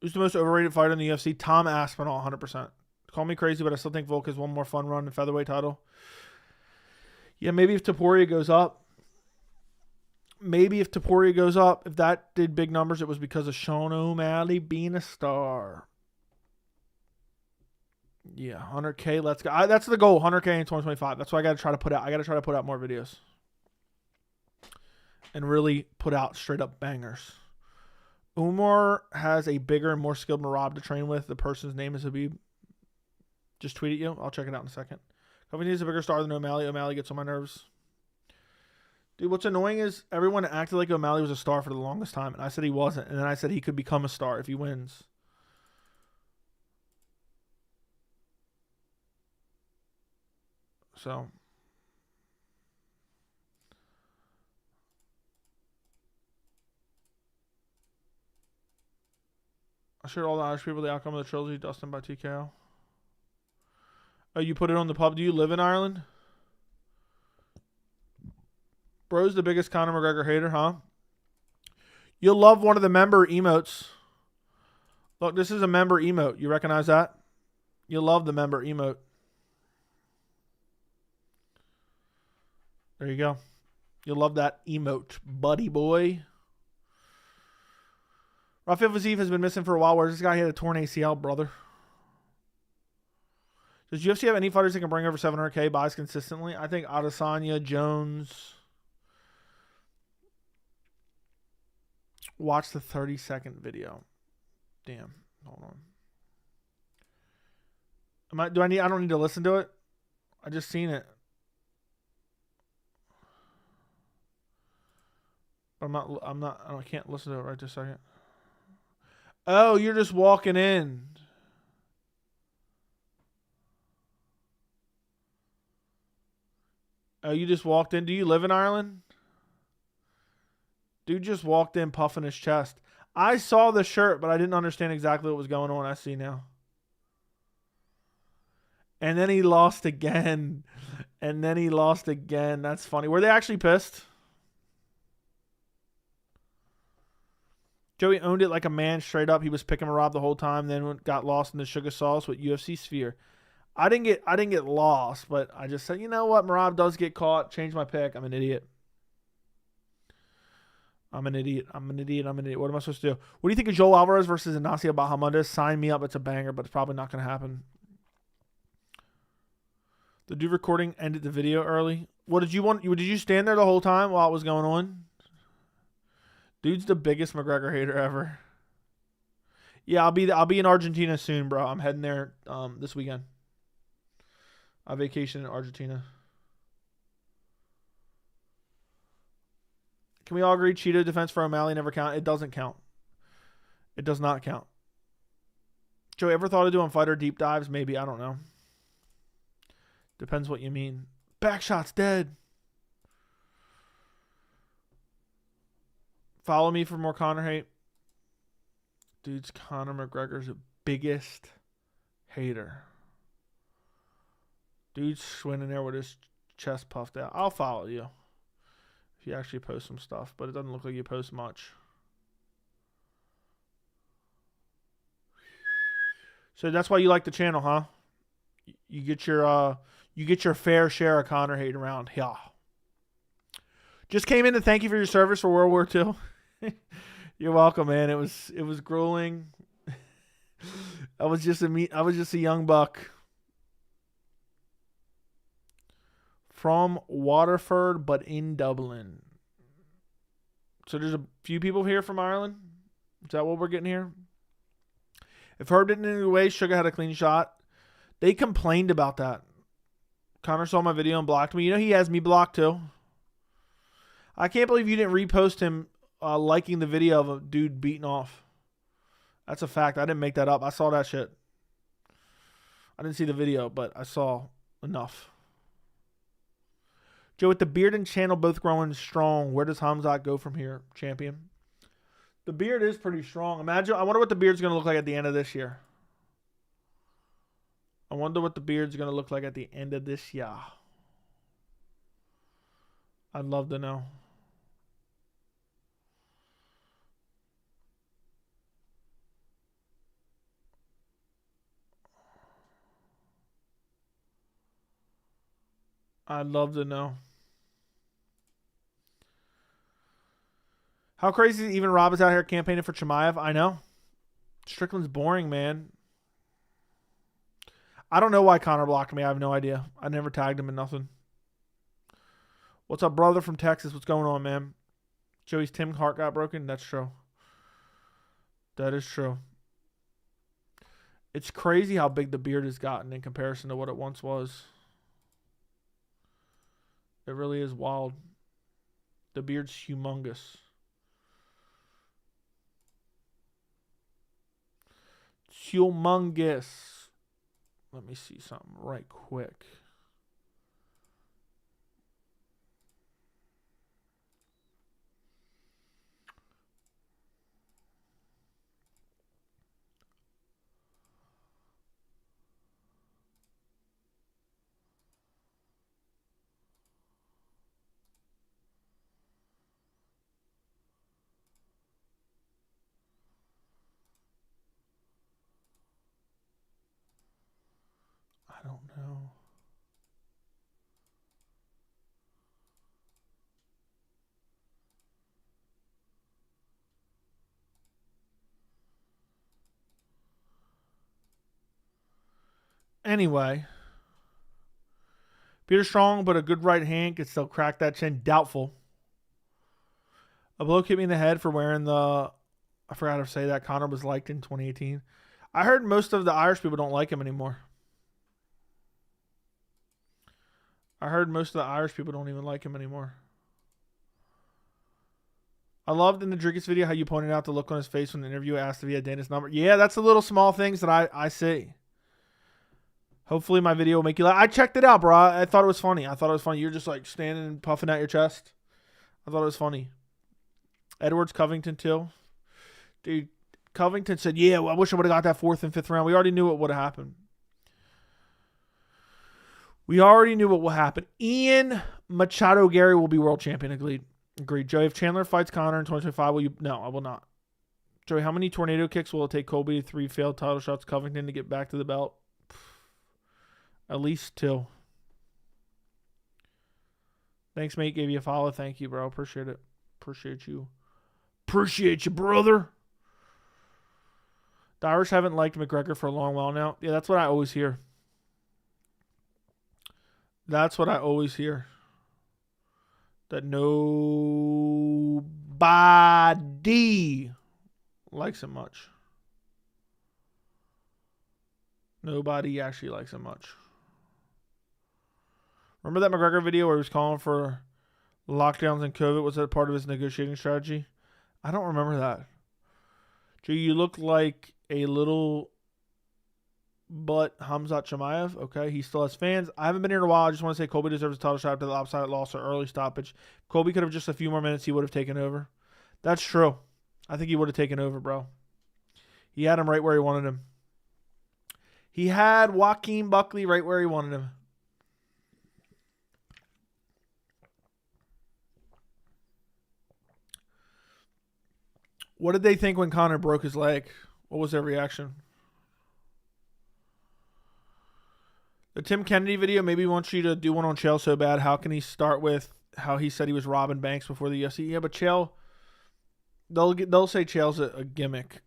Who's the most overrated fighter in the UFC? Tom Aspinall, 100%. Call me crazy, but I still think Volk has one more fun run in featherweight title. Yeah, maybe if Topuria goes up. If that did big numbers, it was because of Sean O'Malley being a star. Yeah, 100K, let's go. That's the goal, 100K in 2025. That's what I got to try to put out. I got to try to put out more videos. And really put out straight up bangers. Umar has a bigger and more skilled Merab to train with. The person's name is Habib. Just tweet at you. I'll check it out in a second. Covington is a bigger star than O'Malley. O'Malley gets on my nerves. Dude, what's annoying is everyone acted like O'Malley was a star for the longest time, and I said he wasn't. And then I said he could become a star if he wins. So I showed all the Irish people the outcome of the trilogy, Dustin by TKO. Oh, you put it on the pub. Do you live in Ireland? Bro's the biggest Conor McGregor hater, huh? You'll love one of the member emotes. Look, this is a member emote. You recognize that? You'll love the member emote. There you go. You'll love that emote, buddy boy. Rafael Fiziev has been missing for a while. Where's this guy? He had a torn ACL, brother. Does UFC have any fighters that can bring over 700K buys consistently? I think Adesanya, Jones. Watch the 30-second video. Damn. Hold on. I don't need to listen to it. I just seen it. I can't listen to it right this second. Oh, you're just walking in. Oh, you just walked in. Do you live in Ireland? Dude just walked in puffing his chest. I saw the shirt, but I didn't understand exactly what was going on. I see now. And then he lost again. And then he lost again. That's funny. Were they actually pissed? Joey owned it like a man straight up. He was picking Merab the whole time, then got lost in the sugar sauce with UFC sphere. I didn't get lost, but I just said, you know what? Merab does get caught. Change my pick. I'm an idiot. What am I supposed to do? What do you think of Joel Alvarez versus Ignacio Bahamondes? Sign me up. It's a banger, but it's probably not going to happen. The dude recording ended the video early. What did you want? Did you stand there the whole time while it was going on? Dude's the biggest McGregor hater ever. Yeah, I'll be in Argentina soon, bro. I'm heading there this weekend. I vacation in Argentina. Can we all agree Cheeto defense for O'Malley never count? It doesn't count. It does not count. Joey, ever thought of doing fighter deep dives? Maybe. I don't know. Depends what you mean. Backshot's dead. Follow me for more Conor hate. Dude's Conor McGregor's the biggest hater. Dude's swinging there with his chest puffed out. I'll follow you if you actually post some stuff, but it doesn't look like you post much. So that's why you like the channel, huh? You get your fair share of Conor hate around. Yeah. Just came in to thank you for your service for World War II. You're welcome, man. It was grueling. I was just a young buck from Waterford, but in Dublin. So there's a few people here from Ireland. Is that what we're getting here? If Herb didn't in any way, Sugar had a clean shot. They complained about that. Connor saw my video and blocked me. You know he has me blocked too. I can't believe you didn't repost him liking the video of a dude beating off. That's a fact. I didn't make that up. I saw that shit. I didn't see the video, but I saw enough. Joe, with the beard and channel both growing strong, where does Hamzat go from here, champion? The beard is pretty strong. I wonder what the beard's going to look like at the end of this year. I wonder what the beard's going to look like at the end of this year. I'd love to know. I'd love to know. How crazy is even Rob is out here campaigning for Chimaev? I know. Strickland's boring, man. I don't know why Connor blocked me. I have no idea. I never tagged him in nothing. What's up, brother from Texas? What's going on, man? Joey's Tim heart got broken? That's true. That is true. It's crazy how big the beard has gotten in comparison to what it once was. It really is wild. The beard's humongous. Humongous. Let me see something right quick. I don't know. Anyway. Peter strong, but a good right hand could still crack that chin. Doubtful. A blow hit me in the head for wearing the... I forgot to say that. Conor was liked in 2018. I heard most of the Irish people don't like him anymore. I heard most of the Irish people don't even like him anymore. I loved in the Drickus video how you pointed out the look on his face when the interviewer asked if he had Dana's number. Yeah, that's the little small things that I see. Hopefully my video will make you laugh. I checked it out, bro. I thought it was funny. You're just like standing and puffing out your chest. I thought it was funny. Edwards Covington too. Dude, Covington said, yeah, well, I wish I would have got that 4th and 5th round. We already knew what would have happened. We already knew what will happen. Ian Machado Gary will be world champion. Agreed. Joey, if Chandler fights Conor in 2025, will you? No, I will not. Joey, how many tornado kicks will it take Colby to 3 failed title shots Covington to get back to the belt? At least 2. Thanks, mate. Gave you a follow. Thank you, bro. Appreciate it. Appreciate you, brother. The Irish haven't liked McGregor for a long while now. Yeah, that's what I always hear. That nobody likes him much. Nobody actually likes him much. Remember that McGregor video where he was calling for lockdowns and COVID? Was that part of his negotiating strategy? I don't remember that. Joe, you look like a little butt Hamzat Chimaev. Okay, he still has fans. I haven't been here in a while. I just want to say Colby deserves a title shot after the lopsided loss or early stoppage. Colby could have just a few more minutes. He would have taken over. That's true. I think he would have taken over, bro. He had him right where he wanted him. He had Joaquin Buckley right where he wanted him. What did they think when Conor broke his leg? What was their reaction? The Tim Kennedy video maybe wants you to do one on Chael so bad. How can he start with how he said he was robbing banks before the UFC? Yeah, but Chael, they'll say Chael's a gimmick.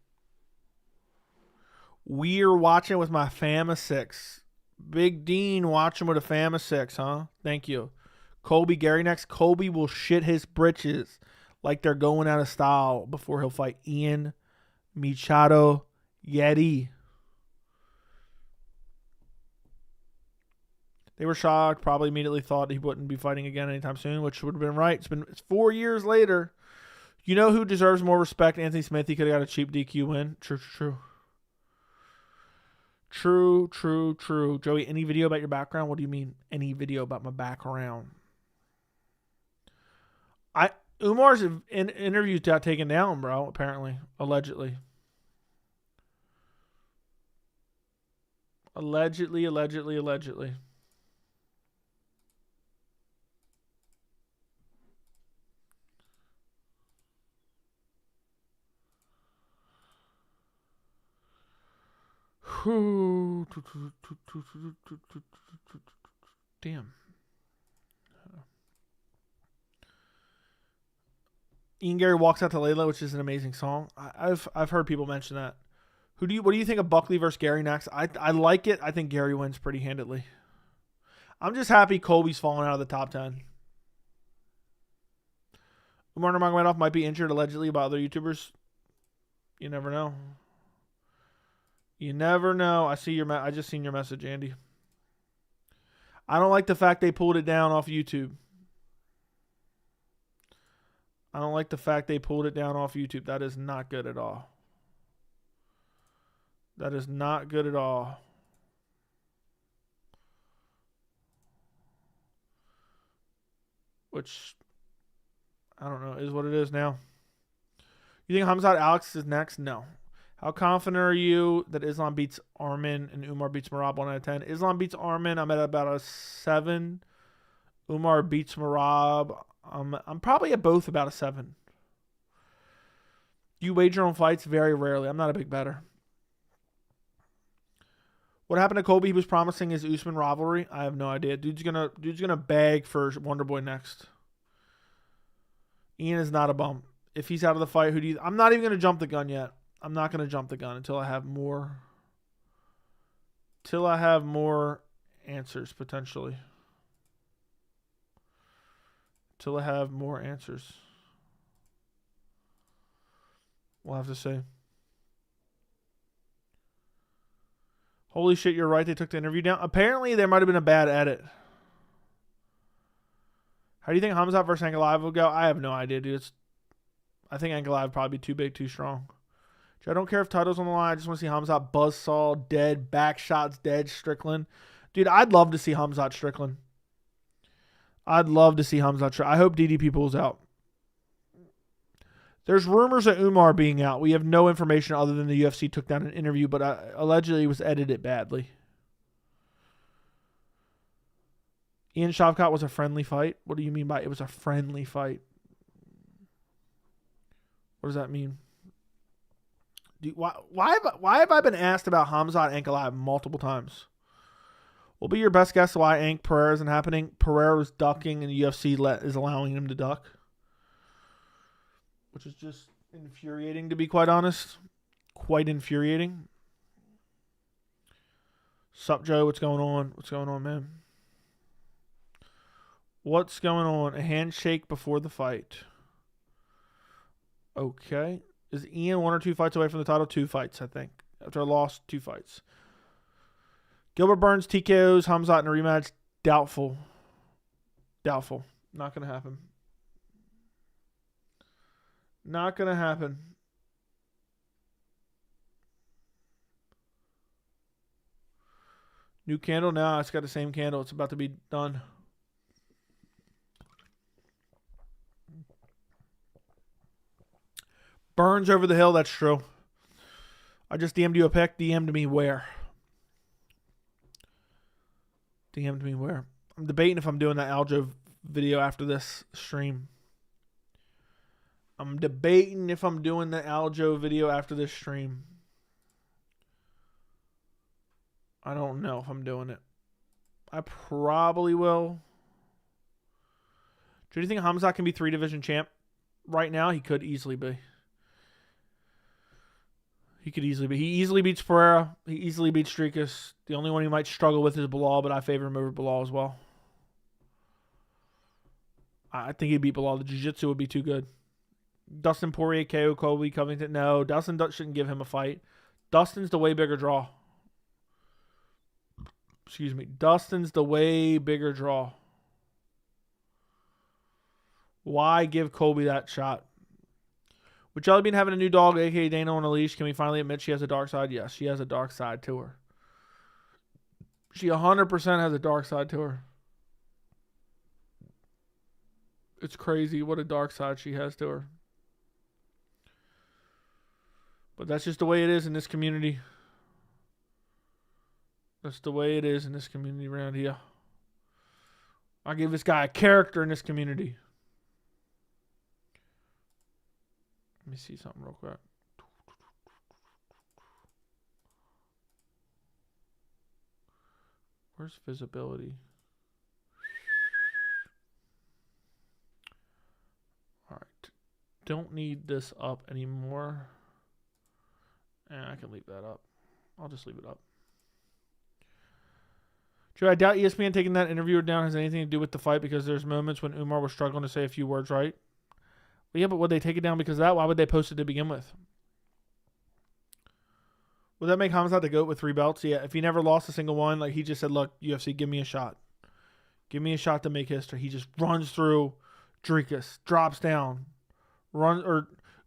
We're watching with my fam of 6. Big Dean watching with a fam of 6, huh? Thank you. Colby Gary next. Colby will shit his britches like they're going out of style before he'll fight Ian Machado Yeti. They were shocked, probably immediately thought he wouldn't be fighting again anytime soon, which would have been right. It's 4 years later. You know who deserves more respect? Anthony Smith. He could have got a cheap DQ win. True. Joey, any video about your background? What do you mean, any video about my background? Umar's interview got taken down, bro, apparently. Allegedly. Allegedly. Damn. Ian Gary walks out to Layla, which is an amazing song. I've heard people mention that. What do you think of Buckley versus Gary next? I like it. I think Gary wins pretty handedly. I'm just happy Colby's falling out of the top 10. Umar Nurmagomedov might be injured allegedly by other YouTubers. You never know. I just seen your message, Andy. I don't like the fact they pulled it down off YouTube. That is not good at all. Which, I don't know, is what it is now. You think Hamzat Alex is next? No. How confident are you that Islam beats Arman and Umar beats Merab 1 out of 10? Islam beats Arman. I'm at about a 7. Umar beats Merab. I'm probably at both about a 7. You wager on fights? Very rarely. I'm not a big bettor. What happened to Colby? He was promising his Usman rivalry. I have no idea. Dude's gonna beg for Wonder Boy next. Ian is not a bum. If he's out of the fight, I'm not even gonna jump the gun yet. I'm not gonna jump the gun until I have more Till I have more answers, potentially. Till I have more answers. We'll have to see. Holy shit, you're right. They took the interview down. Apparently, there might have been a bad edit. How do you think Khamzat versus Ankalaev will go? I have no idea, dude. I think Ankalaev would probably be too big, too strong. I don't care if title's on the line. I just want to see Khamzat buzzsaw, dead, back shots, dead, Strickland. Dude, I'd love to see Khamzat Strickland. I'd love to see Khamzat Strickland. I hope DDP pulls out. There's rumors of Umar being out. We have no information other than the UFC took down an interview, but allegedly it was edited badly. Ian Shavkat was a friendly fight. What do you mean by it was a friendly fight? What does that mean? Dude, why have I been asked about Khamzat Ankalaev multiple times? Will be your best guess why Ank Pereira isn't happening. Pereira is ducking and the UFC is allowing him to duck. Which is just infuriating, to be quite honest. Quite infuriating. Sup, Joe? What's going on? What's going on, man? What's going on? A handshake before the fight. Okay. Is Ian 1 or 2 fights away from the title? 2 fights, I think. After a loss, 2 fights. Gilbert Burns, TKOs, Khamzat in a rematch. Doubtful. Doubtful. Not going to happen. Not going to happen. New candle? No, it's got the same candle. It's about to be done. Burns over the hill. That's true. I just DM'd you a pic. DM'd me where? DM'd me where? I'm debating if I'm doing that Aljo video after this stream. I'm debating if I'm doing the Aljo video after this stream. I don't know if I'm doing it. I probably will. Do you think Khamzat can be 3-division champ? Right now, he could easily be. He could easily be. He easily beats Pereira. He easily beats Strikas. The only one he might struggle with is Bilal, but I favor him over Bilal as well. I think he'd beat Bilal. The jiu-jitsu would be too good. Dustin Poirier, KO, Colby, Covington. No, Dustin shouldn't give him a fight. Dustin's the way bigger draw. Excuse me. Dustin's the way bigger draw. Why give Colby that shot? With Jelly Bean having a new dog, a.k.a. Dana on a leash, can we finally admit she has a dark side? Yes, she has a dark side to her. She 100% has a dark side to her. It's crazy what a dark side she has to her. But that's just the way it is in this community. That's the way it is in this community around here. I give this guy a character in this community. Let me see something real quick. Where's visibility? All right. Don't need this up anymore. And I can leave that up. I'll just leave it up. Joe, I doubt ESPN taking that interviewer down has anything to do with the fight because there's moments when Umar was struggling to say a few words right. Well, yeah, but would they take it down because of that? Why would they post it to begin with? Would that make Khamzat the GOAT with 3 belts? Yeah, if he never lost a single one, like he just said, look, UFC, give me a shot. Give me a shot to make history. He just runs through Drikas, drops down,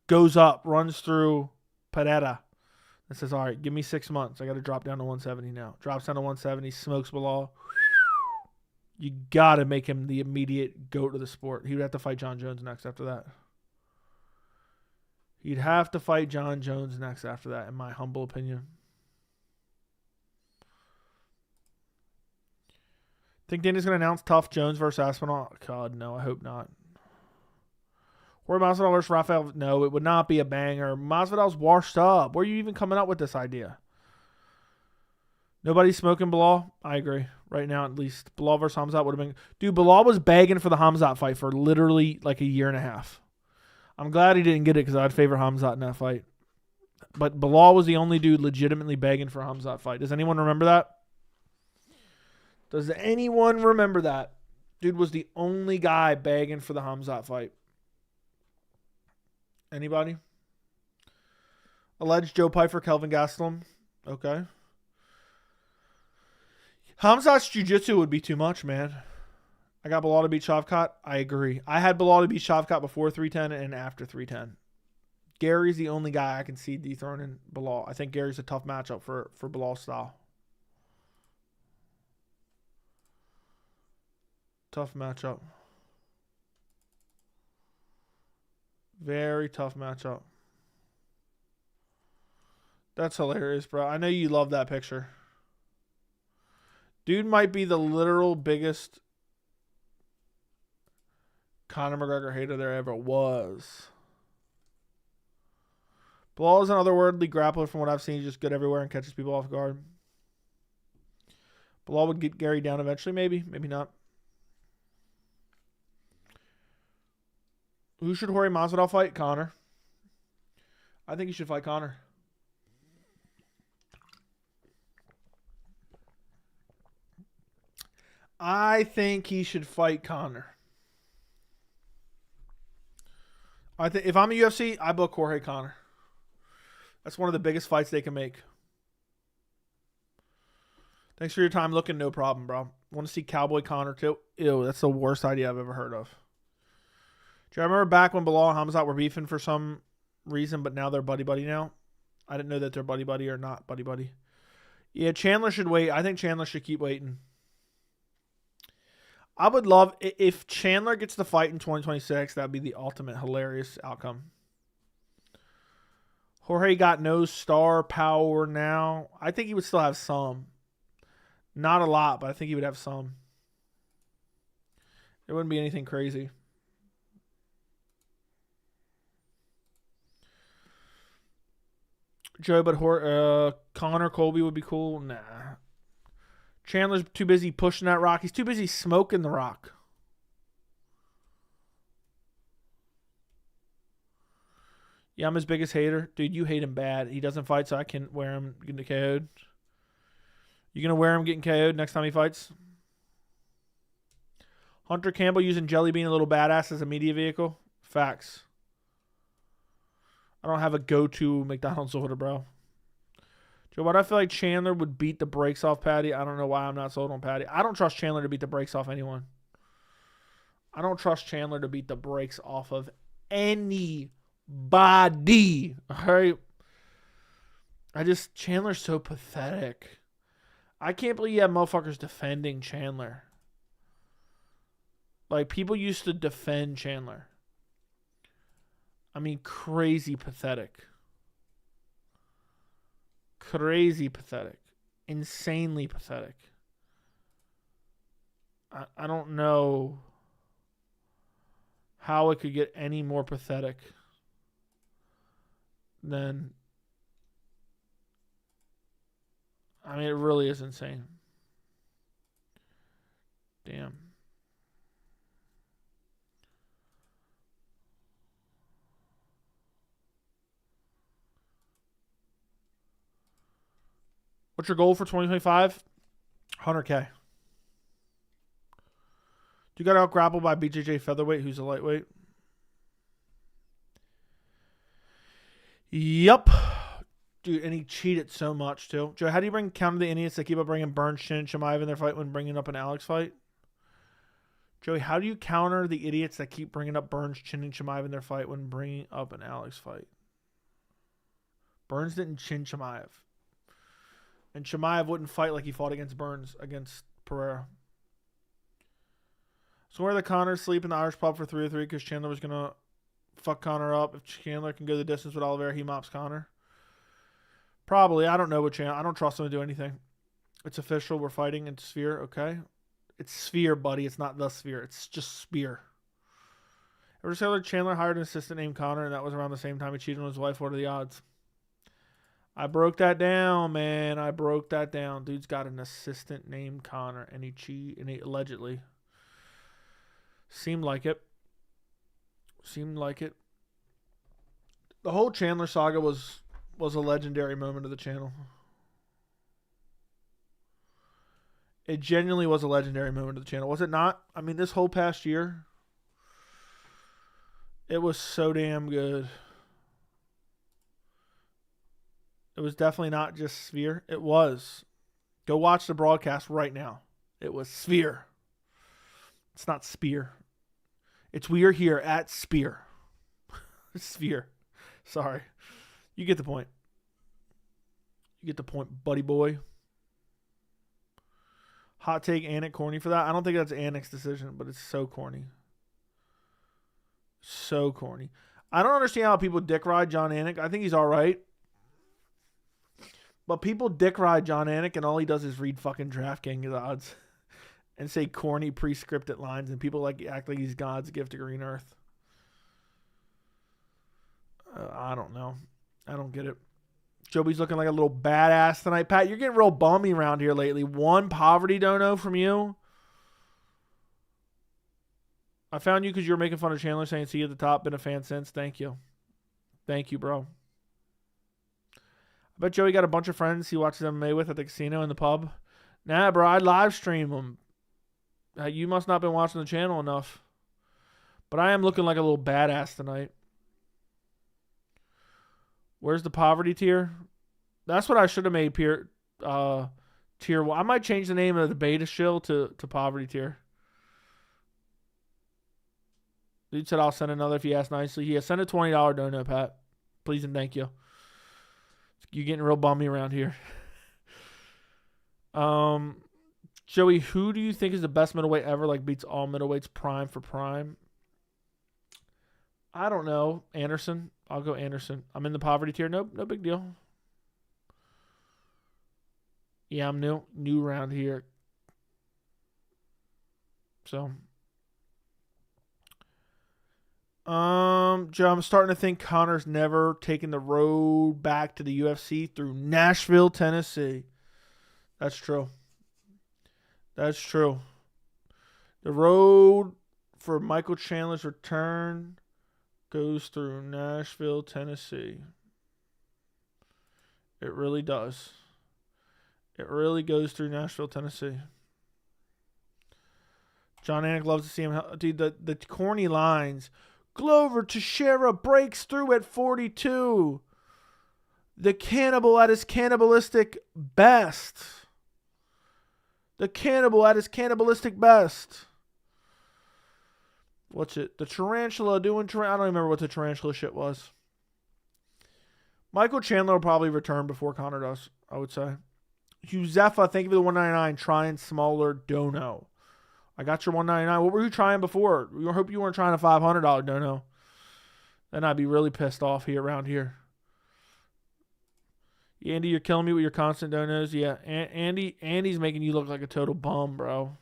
goes up, runs through Pereira, and says, all right, give me 6 months. I got to drop down to 170 now. Drops down to 170, smokes Bilal. You got to make him the immediate GOAT of the sport. He would have to fight John Jones next after that. He'd have to fight John Jones next after that, in my humble opinion. Think Dana's going to announce tough Jones versus Aspinall? God, no, I hope not. Or Masvidal versus Rafael? No, it would not be a banger. Masvidal's washed up. Where are you even coming up with this idea? Nobody's smoking Bilal? I agree. Right now, at least. Bilal versus Khamzat would have been... Dude, Bilal was begging for the Khamzat fight for literally like a year and a half. I'm glad he didn't get it because I'd favor Khamzat in that fight. But Bilal was the only dude legitimately begging for a Khamzat fight. Does anyone remember that? Does anyone remember that? Dude was the only guy begging for the Khamzat fight. Anybody? Alleged Joe Pyfer, Kelvin Gastelum. Okay. Khamzat's jiu-jitsu would be too much, man. I got Bilal to beat Shavkat. I agree. I had Bilal to beat Shavkat before 310 and after 310. Gary's the only guy I can see dethroning Bilal. I think Gary's a tough matchup for Bilal's style. Tough matchup. Very tough matchup. That's hilarious, bro. I know you love that picture. Dude might be the literal biggest Conor McGregor hater there ever was. Bilal is an otherworldly grappler from what I've seen. He's just good everywhere and catches people off guard. Bilal would get Gary down eventually, maybe. Maybe not. Who should Jorge Masvidal fight? Conor. I think he should fight Conor. I think he should fight Conor. I think if I'm a UFC, I book Jorge Conor. That's one of the biggest fights they can make. Thanks for your time looking. No problem, bro. Want to see Cowboy Conor too? Ew, that's the worst idea I've ever heard of. Do you remember back when Bilal and Khamzat were beefing for some reason, but now they're buddy-buddy now? I didn't know that they're buddy-buddy or not buddy-buddy. Yeah, Chandler should wait. I think Chandler should keep waiting. I would love, if Chandler gets the fight in 2026, that would be the ultimate hilarious outcome. Jorge got no star power now. I think he would still have some. Not a lot, but I think he would have some. It wouldn't be anything crazy. Joe, but Conor Colby would be cool. Nah. Chandler's too busy pushing that rock. He's too busy smoking the rock. Yeah, I'm his biggest hater. Dude, you hate him bad. He doesn't fight, so I can wear him getting KO'd. You going to wear him getting KO'd next time he fights? Hunter Campbell using Jelly Bean, a little badass, as a media vehicle? Facts. I don't have a go-to McDonald's order, bro. Joe, why do I feel like Chandler would beat the brakes off Patty? I don't know why I'm not sold on Patty. I don't trust Chandler to beat the brakes off anyone. I don't trust Chandler to beat the brakes off of anybody. All right? Chandler's so pathetic. I can't believe you have motherfuckers defending Chandler. Like, people used to defend Chandler. I mean, crazy pathetic. Crazy pathetic. Insanely pathetic. I don't know how it could get any more pathetic than... I mean, it really is insane. Damn. What's your goal for 2025? 100K. Do you got out grappled by BJJ featherweight, who's a lightweight? Yup. Dude, and he cheated so much, too. Joe, how do you counter the idiots that keep up bringing Burns, Chin, and Chimaev in their fight when bringing up an Alex fight? Joey, how do you counter the idiots that keep bringing up Burns, Chin, and Chimaev in their fight when bringing up an Alex fight? Burns didn't chin Chimaev. And Chimaev wouldn't fight like he fought against Burns, against Pereira. So where the Conor sleep in the Irish pub for 3-3 because Chandler was going to fuck Conor up. If Chandler can go the distance with Oliveira, he mops Conor. Probably. I don't know what Chandler. I don't trust him to do anything. It's official. We're fighting in Sphere. Okay. It's Sphere, buddy. It's not the Sphere. It's just Spear. Ever say Chandler hired an assistant named Conor, and that was around the same time he cheated on his wife? What are the odds? I broke that down, man. I broke that down. Dude's got an assistant named Conor, and he allegedly. Seemed like it. The whole Chandler saga was a legendary moment of the channel. It genuinely was a legendary moment of the channel, was it not? I mean, this whole past year, it was so damn good. It was definitely not just Sphere. It was. Go watch the broadcast right now. It was Sphere. It's not Spear. It's we are here at Spear. Sphere. Sorry. You get the point. You get the point, buddy boy. Hot take, Anik corny for that. I don't think that's Anik's decision, but it's so corny. So corny. I don't understand how people dick ride John Anik. I think he's all right. But people dick ride John Anik, and all he does is read fucking DraftKings odds and say corny pre-scripted lines, and people act like he's God's gift to Green Earth. I don't know. I don't get it. Joby's looking like a little badass tonight. Pat, you're getting real bummy around here lately. One poverty dono from you. I found you because you were making fun of Chandler saying see you at the top. Been a fan since. Thank you. Thank you, bro. I bet Joey got a bunch of friends he watches MMA with at the casino and the pub. Nah, bro. I live stream them. You must not been watching the channel enough. But I am looking like a little badass tonight. Where's the poverty tier? That's what I should have made tier 1. I might change the name of the beta shill to poverty tier. Dude said I'll send another if you ask nicely. He has sent a $20 dono, Pat. Please and thank you. You're getting real bummy around here. Joey, who do you think is the best middleweight ever? Like beats all middleweights prime for prime? I don't know. Anderson. I'll go Anderson. I'm in the poverty tier. Nope, no big deal. Yeah, I'm new around here. So, Joe, I'm starting to think Conor's never taken the road back to the UFC through Nashville, Tennessee. That's true. That's true. The road for Michael Chandler's return goes through Nashville, Tennessee. It really does. It really goes through Nashville, Tennessee. John Anik loves to see him. Dude, the corny lines. Glover Teixeira breaks through at 42. The cannibal at his cannibalistic best. The cannibal at his cannibalistic best. What's it? The tarantula doing... I don't remember what the tarantula shit was. Michael Chandler will probably return before Conor does, I would say. Huzefa, thank you for the $1.99. Trying smaller dono. I got your $1.99. What were you trying before? I hope you weren't trying a $500 dono. Then I'd be really pissed off here around here. Andy, you're killing me with your constant donos. Yeah, Andy's making you look like a total bum, bro.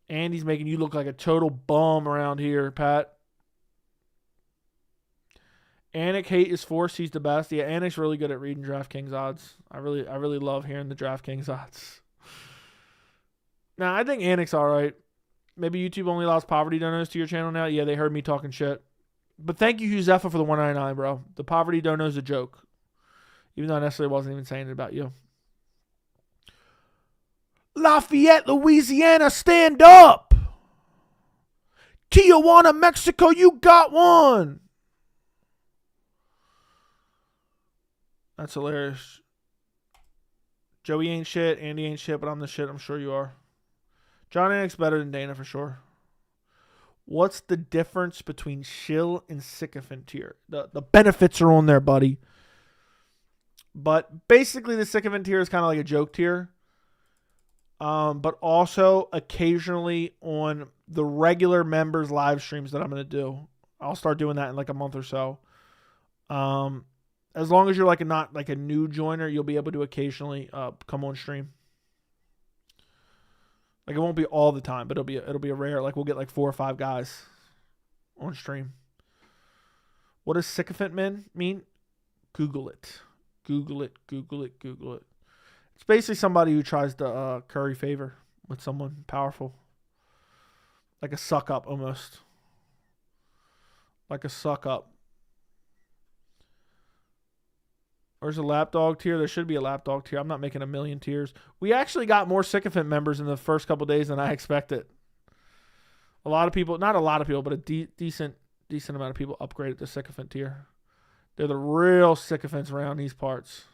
Andy's making you look like a total bum around here, Pat. Anik hate is forced. He's the best. Yeah, Anik's really good at reading DraftKings odds. I really love hearing the DraftKings odds. Now, I think Anik's all right. Maybe YouTube only allows poverty donos to your channel now. Yeah, they heard me talking shit. But thank you, Huzefa, for the $1.99, bro. The poverty dono's a joke. Even though I necessarily wasn't even saying it about you. Lafayette, Louisiana, stand up. Tijuana, Mexico, you got one. That's hilarious. Joey ain't shit. Andy ain't shit, but I'm the shit. I'm sure you are. John Anik's better than Dana for sure. What's the difference between shill and sycophant tier? The benefits are on there, buddy. But basically, the sycophant tier is kind of like a joke tier. But also occasionally on the regular members live streams that I'm going to do. I'll start doing that in like a month or so. As long as you're not like a new joiner, you'll be able to occasionally come on stream. Like it won't be all the time, but it'll be a rare. Like we'll get like 4 or 5 guys on stream. What does sycophant mean? Google it. Google it. Google it. Google it. It's basically somebody who tries to curry favor with someone powerful. Like a suck up almost. Like a suck up. There's a lapdog tier. There should be a lapdog tier. I'm not making a million tiers. We actually got more sycophant members in the first couple days than I expected. A lot of people, not a lot of people, but a decent amount of people upgraded to sycophant tier. They're the real sycophants around these parts.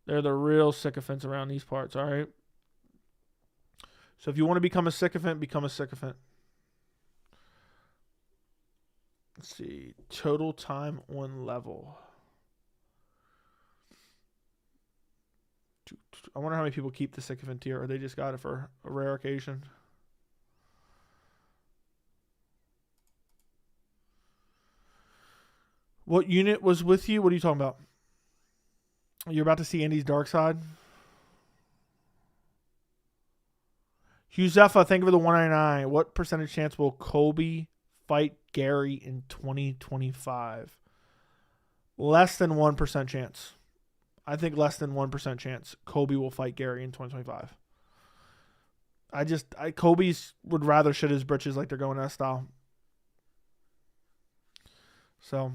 All right? So if you want to become a sycophant, become a sycophant. Let's see. Total time on level. I wonder how many people keep the sycophant tier, or they just got it for a rare occasion. What unit was with you? What are you talking about? You're about to see Andy's dark side? Huzefa, thank you for the 199. What percentage chance will Colby fight Gary in 2025? Less than 1% chance. I think less than 1% chance Colby will fight Gary in 2025. Colby's would rather shit his britches like they're going that style. So,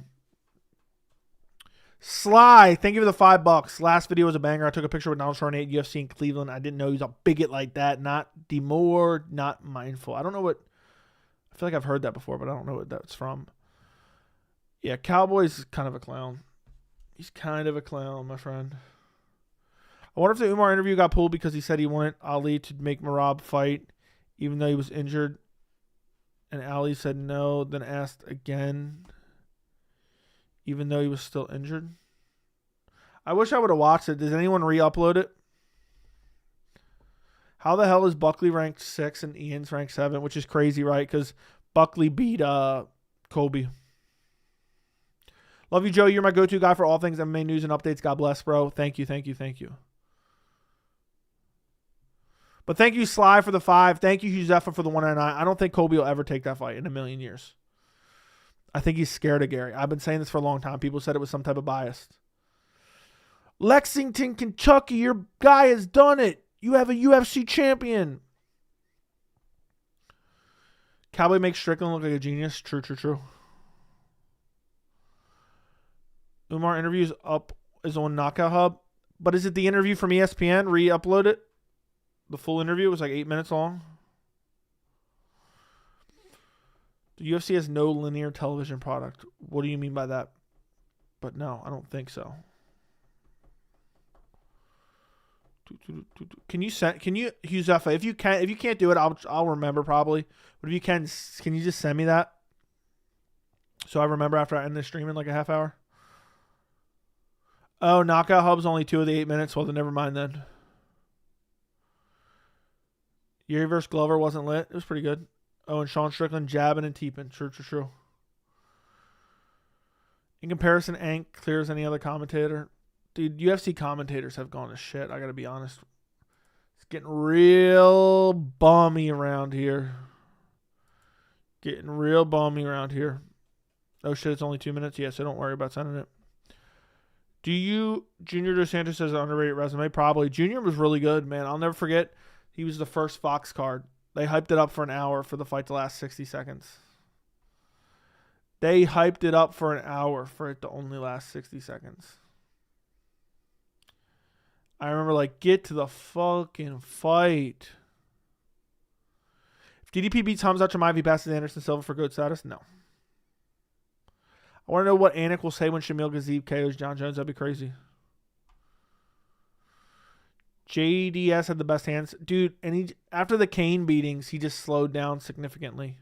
Sly, thank you for the $5. Last video was a banger. I took a picture with Donald Charnay at UFC in Cleveland. I didn't know he was a bigot like that. Not demoralized, not mindful. I don't know what. I feel like I've heard that before, but I don't know what that's from. Yeah, Cowboy's kind of a clown. He's kind of a clown, my friend. I wonder if the Umar interview got pulled because he said he wanted Ali to make Merab fight, even though he was injured. And Ali said no, then asked again, even though he was still injured. I wish I would have watched it. Does anyone re-upload it? How the hell is Buckley ranked 6 and Ian's ranked 7? Which is crazy, right? Because Buckley beat Colby. Love you, Joe. You're my go-to guy for all things MMA news and updates. God bless, bro. Thank you. But thank you, Sly, for the 5. Thank you, Huzefa, for the 199. I don't think Colby will ever take that fight in a million years. I think he's scared of Gary. I've been saying this for a long time. People said it was some type of bias. Lexington, Kentucky, your guy has done it. You have a UFC champion. Cowboy makes Strickland look like a genius. True. Umar interviews is on Knockout Hub. But is it the interview from ESPN? Re-upload it? The full interview was like 8 minutes long. The UFC has no linear television product. What do you mean by that? But no, I don't think so. Can you Huzefa, if you can't do it, I'll remember probably. But if you can you just send me that? So I remember after I end this stream in like a half hour. Oh, Knockout Hub's only 2 of the 8 minutes. Well, then never mind then. Yuri vs. Glover wasn't lit. It was pretty good. Oh, and Sean Strickland jabbing and teeping. True. In comparison, Ank clear as any other commentator. Dude, UFC commentators have gone to shit. I got to be honest. It's getting real bummy around here. Oh, shit, it's only 2 minutes? Yeah, so don't worry about sending it. Do you, Junior Dos Santos has an underrated resume? Probably. Junior was really good, man. I'll never forget. He was the first Fox card. They hyped it up for an hour for the fight to last 60 seconds. They hyped it up for an hour for it to only last 60 seconds. I remember, like, get to the fucking fight. If DDP beats Hamzat Chimaev, he passes Anderson Silva for GOAT status? No. I want to know what Anik will say when Shamil Gazib KOs John Jones. That'd be crazy. JDS had the best hands. Dude, and after the Kane beatings, he just slowed down significantly.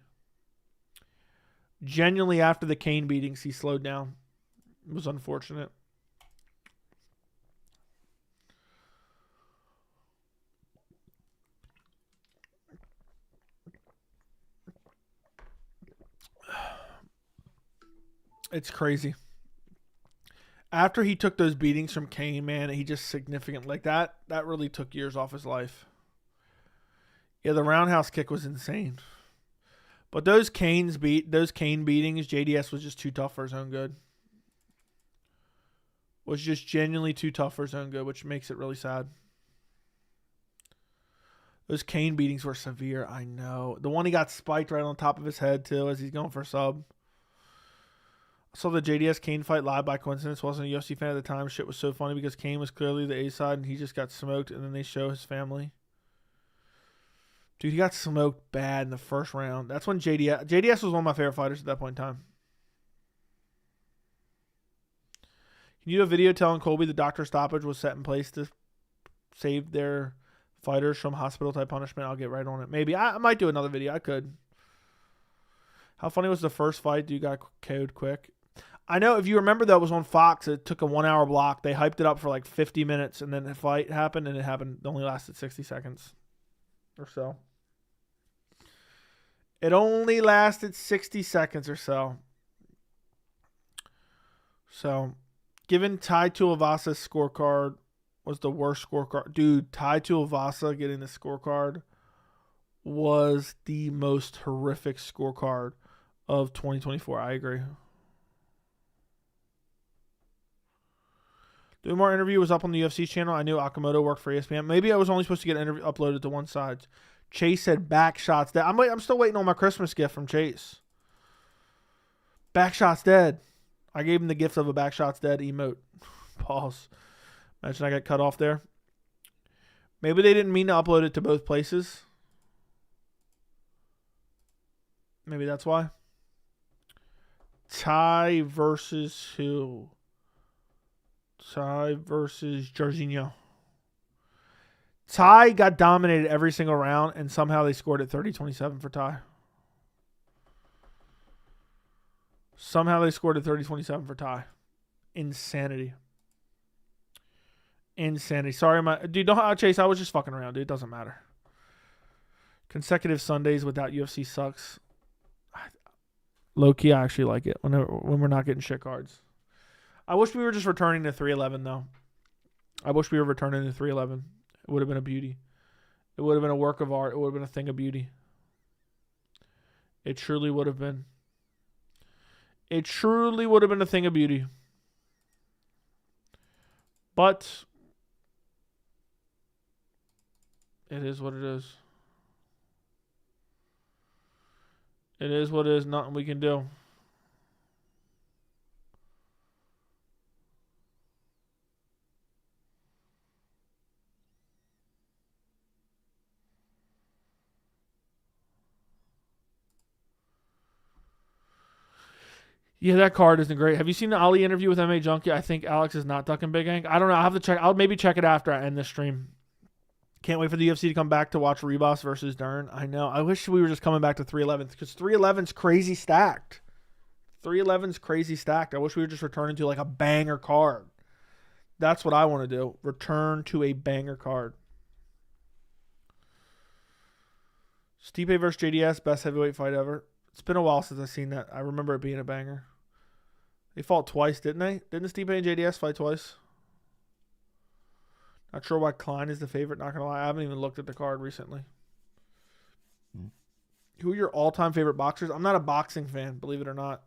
Genuinely, after the Kane beatings, he slowed down. It was unfortunate. It's crazy. After he took those beatings from Kane, man, he just significant like that really took years off his life. Yeah, the roundhouse kick was insane. But those Kane beatings, JDS was just too tough for his own good. Was just genuinely too tough for his own good, which makes it really sad. Those Kane beatings were severe, I know. The one he got spiked right on top of his head, too, as he's going for a sub. Saw the JDS Kane fight live by coincidence. Wasn't a UFC fan at the time. Shit was so funny because Kane was clearly the A side and he just got smoked. And then they show his family. Dude, he got smoked bad in the first round. That's when JDS was one of my favorite fighters at that point in time. Can you do a video telling Colby the doctor stoppage was set in place to save their fighters from hospital-type punishment? I'll get right on it. Maybe. I might do another video. I could. How funny was the first fight? Dude got KO'd quick. I know, if you remember, that was on Fox. It took a 1 hour block. They hyped it up for like 50 minutes, and then the fight happened, and it only lasted 60 seconds or so. It only lasted 60 seconds or so. So, given Tai Tuivasa's scorecard was the worst scorecard. Dude, Tai Tuivasa getting the scorecard was the most horrific scorecard of 2024. I agree. The Umar interview was up on the UFC channel. I knew Akamoto worked for ESPN. Maybe I was only supposed to get an interview uploaded to one side. Chase said back shots dead. I'm still waiting on my Christmas gift from Chase. Back shots dead. I gave him the gift of a back shots dead emote. Pause. Imagine I got cut off there. Maybe they didn't mean to upload it to both places. Maybe that's why. Tai versus who? Tai versus Jorginho. Tai got dominated every single round, and somehow they scored at 30-27 for Tai. Somehow they scored at 30-27 for Tai. Insanity. Insanity. Sorry, dude, don't Chase. I was just fucking around, dude. It doesn't matter. Consecutive Sundays without UFC sucks. Low key, I actually like it when we're not getting shit cards. I wish we were just returning to 311 though. I wish we were returning to 311. It would have been a beauty. It would have been a work of art. It would have been a thing of beauty. It truly would have been. It truly would have been a thing of beauty. But it is what it is. It is what it is. Nothing we can do. Yeah, that card isn't great. Have you seen the Ali interview with MMA Junkie? I think Alex is not ducking Big Ink. I don't know. I'll have to check. I'll maybe check it after I end this stream. Can't wait for the UFC to come back to watch Rebus versus Dern. I know. I wish we were just coming back to 311 because 311's crazy stacked. 311's crazy stacked. I wish we were just returning to like a banger card. That's what I want to do. Return to a banger card. Stipe versus JDS, best heavyweight fight ever. It's been a while since I've seen that. I remember it being a banger. They fought twice, didn't they? Didn't Stipe and JDS fight twice? Not sure why Klein is the favorite. Not going to lie. I haven't even looked at the card recently. Who are your all-time favorite boxers? I'm not a boxing fan, believe it or not.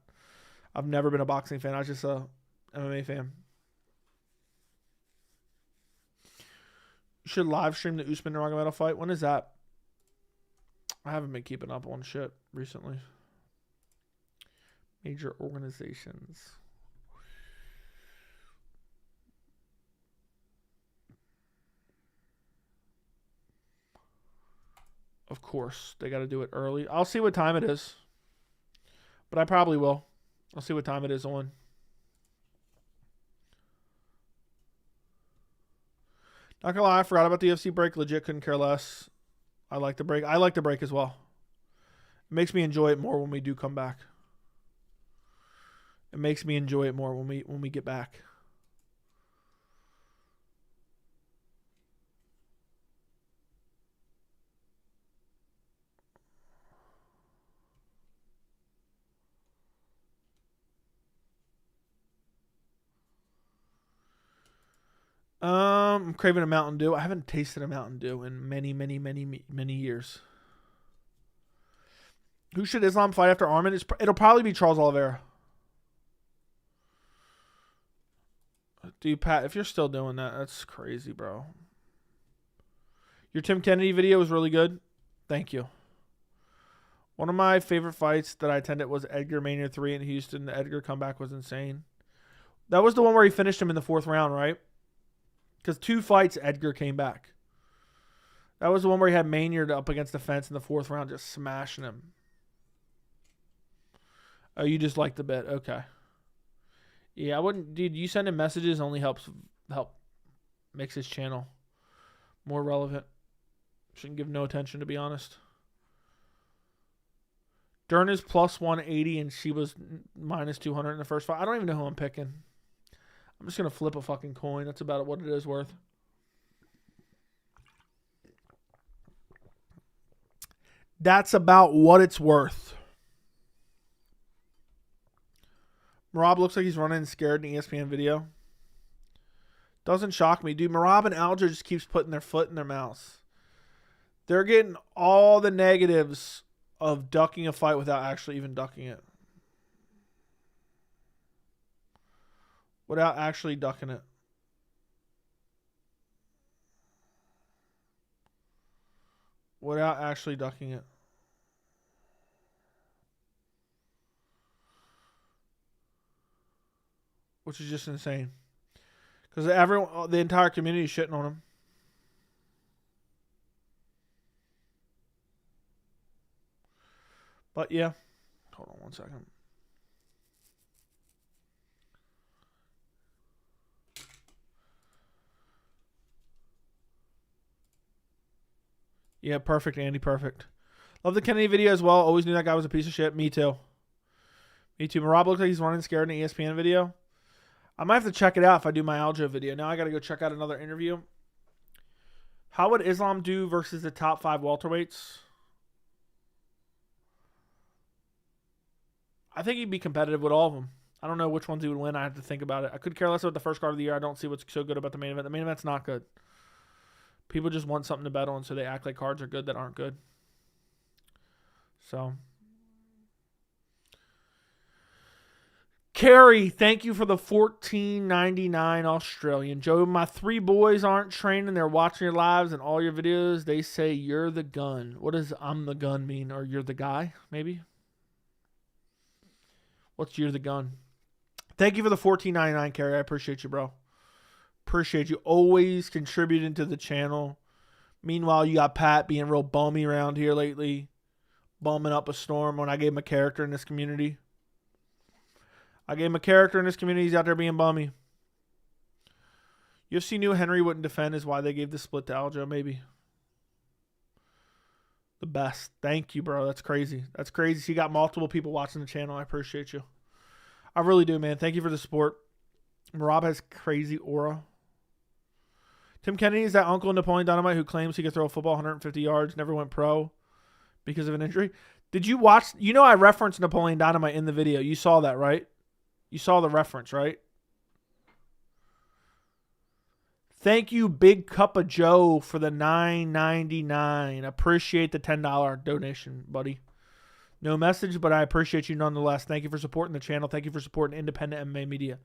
I've never been a boxing fan. I was just a MMA fan. You should live stream the Usman Nurmagomedov fight. When is that? I haven't been keeping up on shit recently. Major organizations. Of course, they got to do it early. I'll see what time it is. But I probably will. I'll see what time it is on. Not gonna lie, I forgot about the UFC break. Legit couldn't care less. I like the break. I like the break as well. It makes me enjoy it more when we do come back. It makes me enjoy it more when we get back. I'm craving a Mountain Dew. I haven't tasted a Mountain Dew in many years. Who should Islam fight after Arman? It'll probably be Charles Oliveira. Dude, Pat, if you're still doing that, that's crazy, bro. Your Tim Kennedy video was really good. Thank you. One of my favorite fights that I attended was Edgar Mania 3 in Houston. The Edgar comeback was insane. That was the one where he finished him in the 4th round, right? Because 2 fights, Edgar came back. That was the one where he had Maynard up against the fence in the 4th round, just smashing him. Oh, you just like the bet. Okay. Yeah, I wouldn't... Dude, you sending messages only makes his channel more relevant. Shouldn't give no attention, to be honest. Dern is plus 180, and she was minus 200 in the first fight. I don't even know who I'm picking. I'm just going to flip a fucking coin. That's about what it is worth. That's about what it's worth. Merab looks like he's running scared in the ESPN video. Doesn't shock me. Dude, Merab and Aljo just keeps putting their foot in their mouths. They're getting all the negatives of ducking a fight without actually even ducking it. Without actually ducking it. Without actually ducking it. Which is just insane. Because the entire community is shitting on him. But yeah. Hold on one second. Yeah, perfect, Andy. Perfect. Love the Kennedy video as well. Always knew that guy was a piece of shit. Me too. Me too. Merab looks like he's running scared in the ESPN video. I might have to check it out if I do my Aljo video. Now I got to go check out another interview. How would Islam do versus the top 5 welterweights? I think he'd be competitive with all of them. I don't know which ones he would win. I have to think about it. I could care less about the first card of the year. I don't see what's so good about the main event. The main event's not good. People just want something to bet on, so they act like cards are good that aren't good. So... Carrie, thank you for the $14.99 Australian. Joe, my 3 boys aren't training. They're watching your lives and all your videos. They say you're the gun. What does I'm the gun mean? Or you're the guy, maybe? What's you're the gun? Thank you for the $14.99, Carrie. I appreciate you, bro. Appreciate you always contributing to the channel. Meanwhile, you got Pat being real bummy around here lately. Bumming up a storm when I gave him a character in this community. I gave him a character in this community. He's out there being bummy. UFC knew Henry wouldn't defend is why they gave the split to Aljo, maybe. The best. Thank you, bro. That's crazy. That's crazy. So you got multiple people watching the channel. I appreciate you. I really do, man. Thank you for the support. Merab has crazy aura. Tim Kennedy is that uncle in Napoleon Dynamite who claims he could throw a football 150 yards, never went pro because of an injury. Did you watch? You know I referenced Napoleon Dynamite in the video. You saw that, right? You saw the reference, right? Thank you, Big Cup of Joe, for the $9.99. Appreciate the $10 donation, buddy. No message, but I appreciate you nonetheless. Thank you for supporting the channel. Thank you for supporting independent MMA media.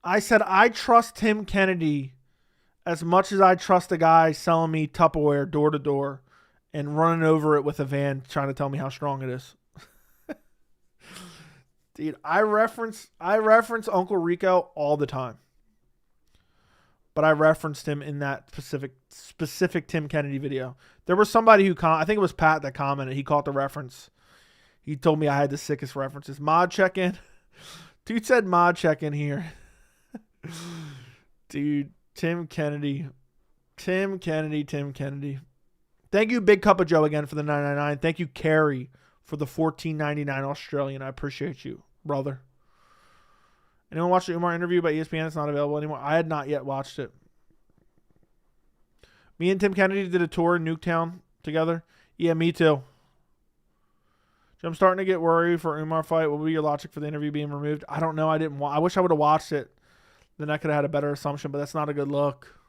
I said I trust Tim Kennedy as much as I trust a guy selling me Tupperware door to door and running over it with a van trying to tell me how strong it is. Dude, I reference Uncle Rico all the time. But I referenced him in that specific Tim Kennedy video. There was somebody who I think it was Pat that commented. He caught the reference. He told me I had the sickest references. Mod check-in. Dude said mod check-in here. Dude, Tim Kennedy. Tim Kennedy. Thank you, Big Cup of Joe, again for the $9.99. Thank you, Carrie, for the $14.99 Australian. I appreciate you, brother. Anyone watch the Umar interview by ESPN? It's not available anymore. I had not yet watched it. Me and Tim Kennedy did a tour in Nuketown together. Yeah, me too. I'm starting to get worried for Umar fight. What would be your logic for the interview being removed? I don't know. I wish I would have watched it. Then I could have had a better assumption, but that's not a good look.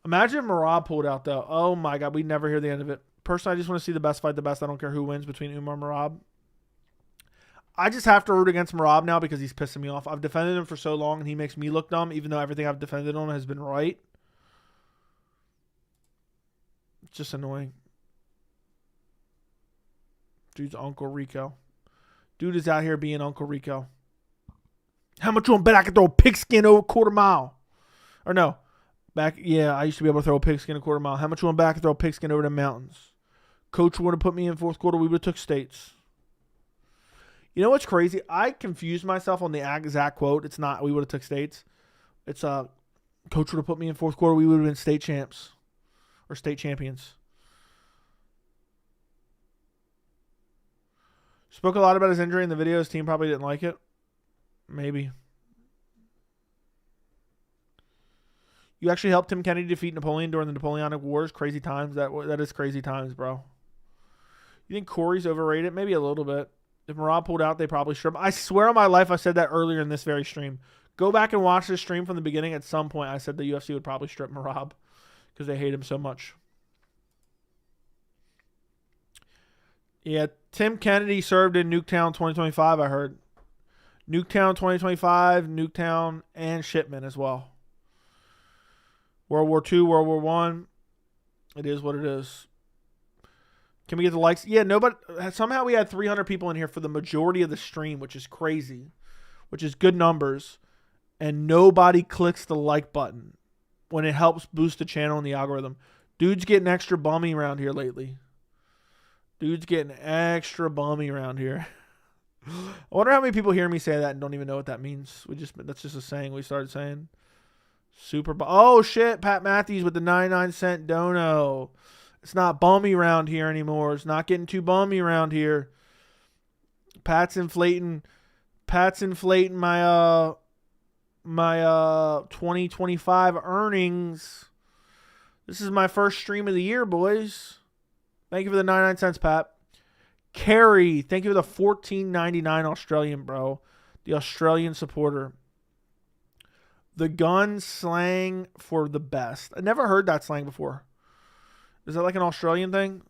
Imagine if Merab pulled out, though. Oh, my God. We'd never hear the end of it. Personally, I just want to see the best fight the best. I don't care who wins between Umar and Merab. I just have to root against Merab now because he's pissing me off. I've defended him for so long, and he makes me look dumb, even though everything I've defended on has been right. It's just annoying. Dude's Uncle Rico. Dude is out here being Uncle Rico. How much you want to bet I can throw a pigskin over a quarter mile? Or no. Yeah, I used to be able to throw a pigskin a quarter mile. How much you want to bet I can throw a pigskin over the mountains? Coach would have put me in fourth quarter. We would have took states. You know what's crazy? I confused myself on the exact quote. It's not we would have took states. It's Coach would have put me in fourth quarter. We would have been state champs or state champions. Spoke a lot about his injury in the video. His team probably didn't like it. Maybe. You actually helped Tim Kennedy defeat Napoleon during the Napoleonic Wars. Crazy times. That is crazy times, bro. You think Corey's overrated? Maybe a little bit. If Merab pulled out, they probably strip. I swear on my life I said that earlier in this very stream. Go back and watch this stream from the beginning. At some point, I said the UFC would probably strip Merab because they hate him so much. Yeah, Tim Kennedy served in Nuketown 2025, I heard. Nuketown 2025, Nuketown, and Shipment as well. World War II, World War I. It is what it is. Can we get the likes? Yeah, nobody. Somehow we had 300 people in here for the majority of the stream, which is crazy, which is good numbers, and nobody clicks the like button when it helps boost the channel and the algorithm. Dude's getting extra bummy around here lately. Dude's getting extra bummy around here. I wonder how many people hear me say that and don't even know what that means. That's just a saying we started saying. Oh shit, Pat Matthews with the 99-cent dono. It's not bummy around here anymore. It's not getting too bummy around here. Pat's inflating my 2025 earnings. This is my first stream of the year, boys. Thank you for the 99 cents, Pat. Carrie, thank you for the $14.99 Australian, bro. The Australian supporter. The gun slang for the best. I never heard that slang before. Is that like an Australian thing?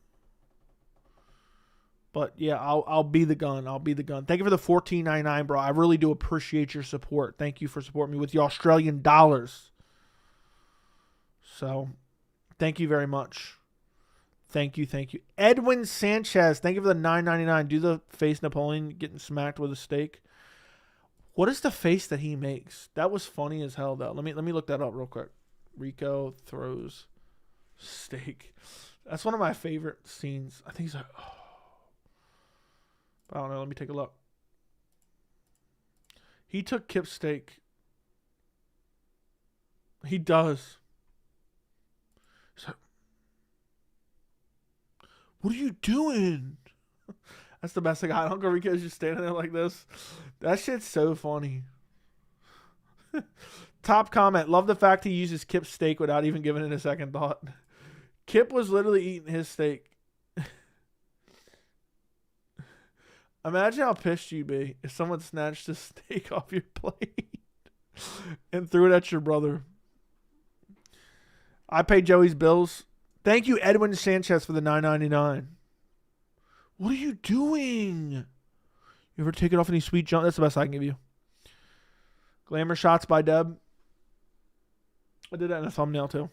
But yeah, I'll be the gun. I'll be the gun. Thank you for the $14.99, bro. I really do appreciate your support. Thank you for supporting me with the Australian dollars. So, thank you very much. Thank you. Edwin Sanchez, thank you for the $9.99. Do the face Napoleon getting smacked with a steak. What is the face that he makes? That was funny as hell, though. Let me look that up real quick. Rico throws steak. That's one of my favorite scenes. I think he's like, oh. I don't know. Let me take a look. He took Kip's steak. He does. He's like, what are you doing? That's the best thing. Uncle Rico's just standing there like this. That shit's so funny. Top comment. Love the fact he uses Kip's steak without even giving it a second thought. Kip was literally eating his steak. Imagine how pissed you'd be if someone snatched a steak off your plate and threw it at your brother. I paid Joey's bills. Thank you, Edwin Sanchez, for the $9.99. What are you doing? You ever take it off any sweet junk? That's the best I can give you. Glamour shots by Deb. I did that in a thumbnail too.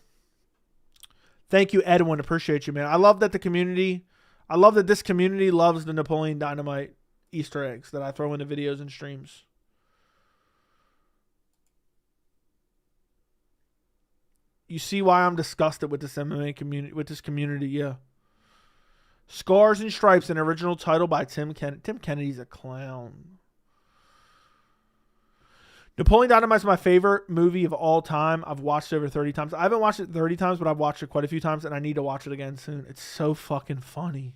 Thank you, Edwin. Appreciate you, man. I love that this community loves the Napoleon Dynamite Easter eggs that I throw into videos and streams. You see why I'm disgusted with this MMA community, with this community, yeah. Scars and Stripes, an original title by Tim Kennedy. Tim Kennedy's a clown. Napoleon Dynamite's my favorite movie of all time. I've watched it over 30 times. I haven't watched it 30 times, but I've watched it quite a few times, and I need to watch it again soon. It's so fucking funny.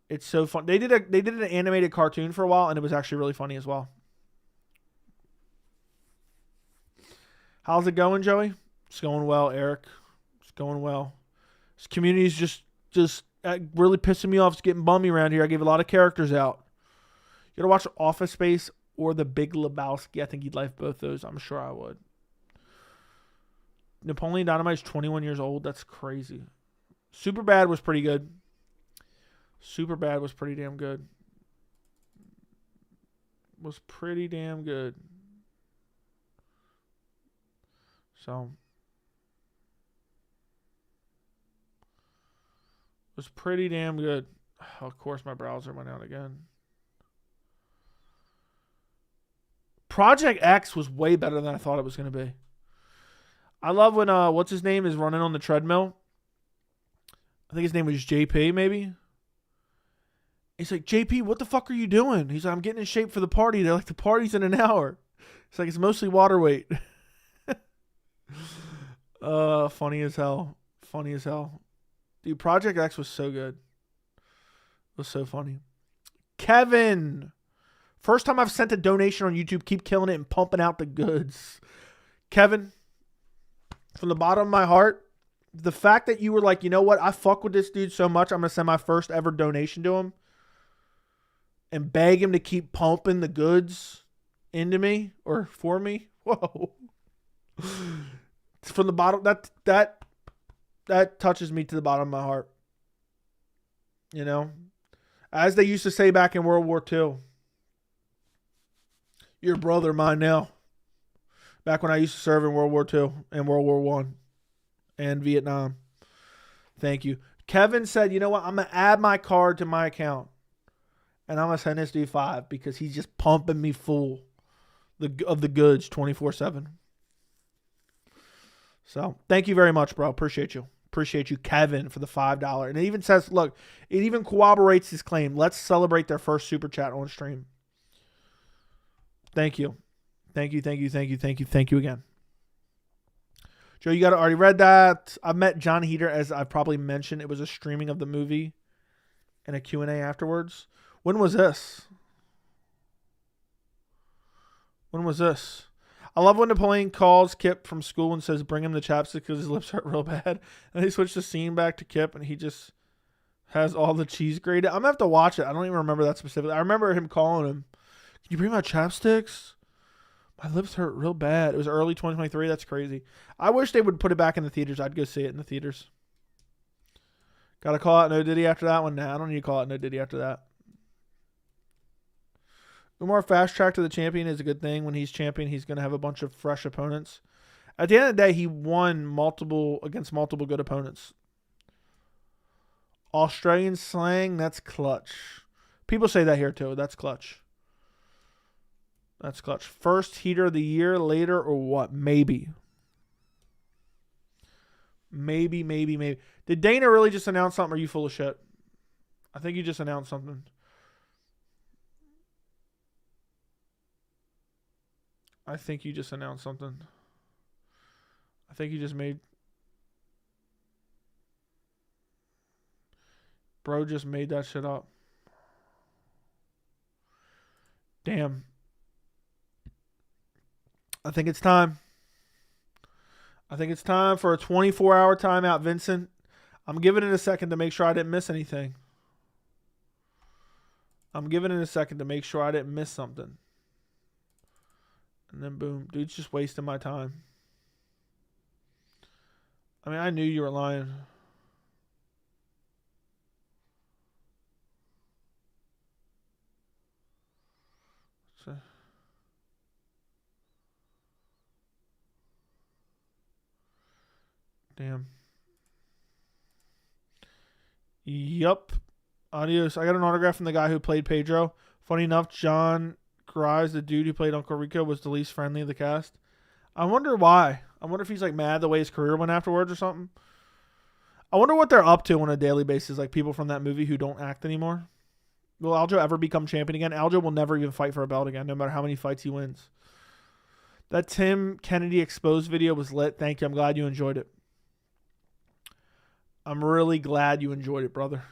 It's so fun. They did an animated cartoon for a while, and it was actually really funny as well. How's it going, Joey? It's going well, Eric. It's going well. This community's just really pissing me off. It's getting bummy around here. I gave a lot of characters out. You gotta watch Office Space or The Big Lebowski. I think you'd like both those. I'm sure I would. Napoleon Dynamite's 21 years old. That's crazy. Superbad was pretty good. Superbad was pretty damn good. Was pretty damn good. So. Was pretty damn good. Oh, of course, my browser went out again. Project X was way better than I thought it was going to be. I love when, what's his name, is running on the treadmill. I think his name was JP, maybe. He's like, JP, what the fuck are you doing? He's like, I'm getting in shape for the party. They're like, the party's in an hour. It's like, it's mostly water weight. Funny as hell. Funny as hell. Dude, Project X was so good. It was so funny. Kevin. First time I've sent a donation on YouTube. Keep killing it and pumping out the goods. Kevin, from the bottom of my heart, the fact that you were like, you know what? I fuck with this dude so much. I'm going to send my first ever donation to him. And beg him to keep pumping the goods into me or for me. Whoa. From the bottom, that touches me to the bottom of my heart. You know? As they used to say back in World War II. Your brother, mine now. Back when I used to serve in World War II and World War I and Vietnam. Thank you. Kevin said, you know what? I'm going to add my card to my account. And I'm going to send this dude $5 because he's just pumping me full of the goods 24/7. So thank you very much, bro. Appreciate you. Appreciate you, Kevin, for the $5. And it even says, look, it even corroborates his claim. Let's celebrate their first super chat on stream. Thank you. Thank you, thank you, thank you, thank you, thank you again. Joe, you got to already read that. I met John Heater, as I've probably mentioned. It was a streaming of the movie and a Q&A afterwards. When was this? When was this? I love when Napoleon calls Kip from school and says, bring him the chapstick because his lips hurt real bad. And they switch the scene back to Kip and he just has all the cheese grated. I'm going to have to watch it. I don't even remember that specifically. I remember him calling him, can you bring my chapsticks? My lips hurt real bad. It was early 2023. That's crazy. I wish they would put it back in the theaters. I'd go see it in the theaters. Got to call out No Diddy after that one? Nah, I don't need to call out No Diddy after that. Umar fast track to the champion is a good thing. When he's champion, he's going to have a bunch of fresh opponents. At the end of the day, he won against multiple good opponents. Australian slang, that's clutch. People say that here too. That's clutch. That's clutch. First heater of the year, later or what? Maybe. Maybe. Did Dana really just announce something or are you full of shit? I think you just announced something. I think you just announced something. I think you just made... Bro just made that shit up. Damn. I think it's time. I think it's time for a 24-hour timeout, Vincent. I'm giving it a second to make sure I didn't miss anything. I'm giving it a second to make sure I didn't miss something. And then boom. Dude's just wasting my time. I mean, I knew you were lying. So. Damn. Yup. Adios. I got an autograph from the guy who played Pedro. Funny enough, John Grise, the dude who played Uncle Rico, was the least friendly of the cast. I wonder why. I wonder if he's like mad the way his career went afterwards or something. I wonder what they're up to on a daily basis, like people from that movie who don't act anymore. Will Aljo ever become champion again? Aljo will never even fight for a belt again, no matter how many fights he wins. That Tim Kennedy exposed video was lit. Thank you. I'm glad you enjoyed it. I'm really glad you enjoyed it, brother.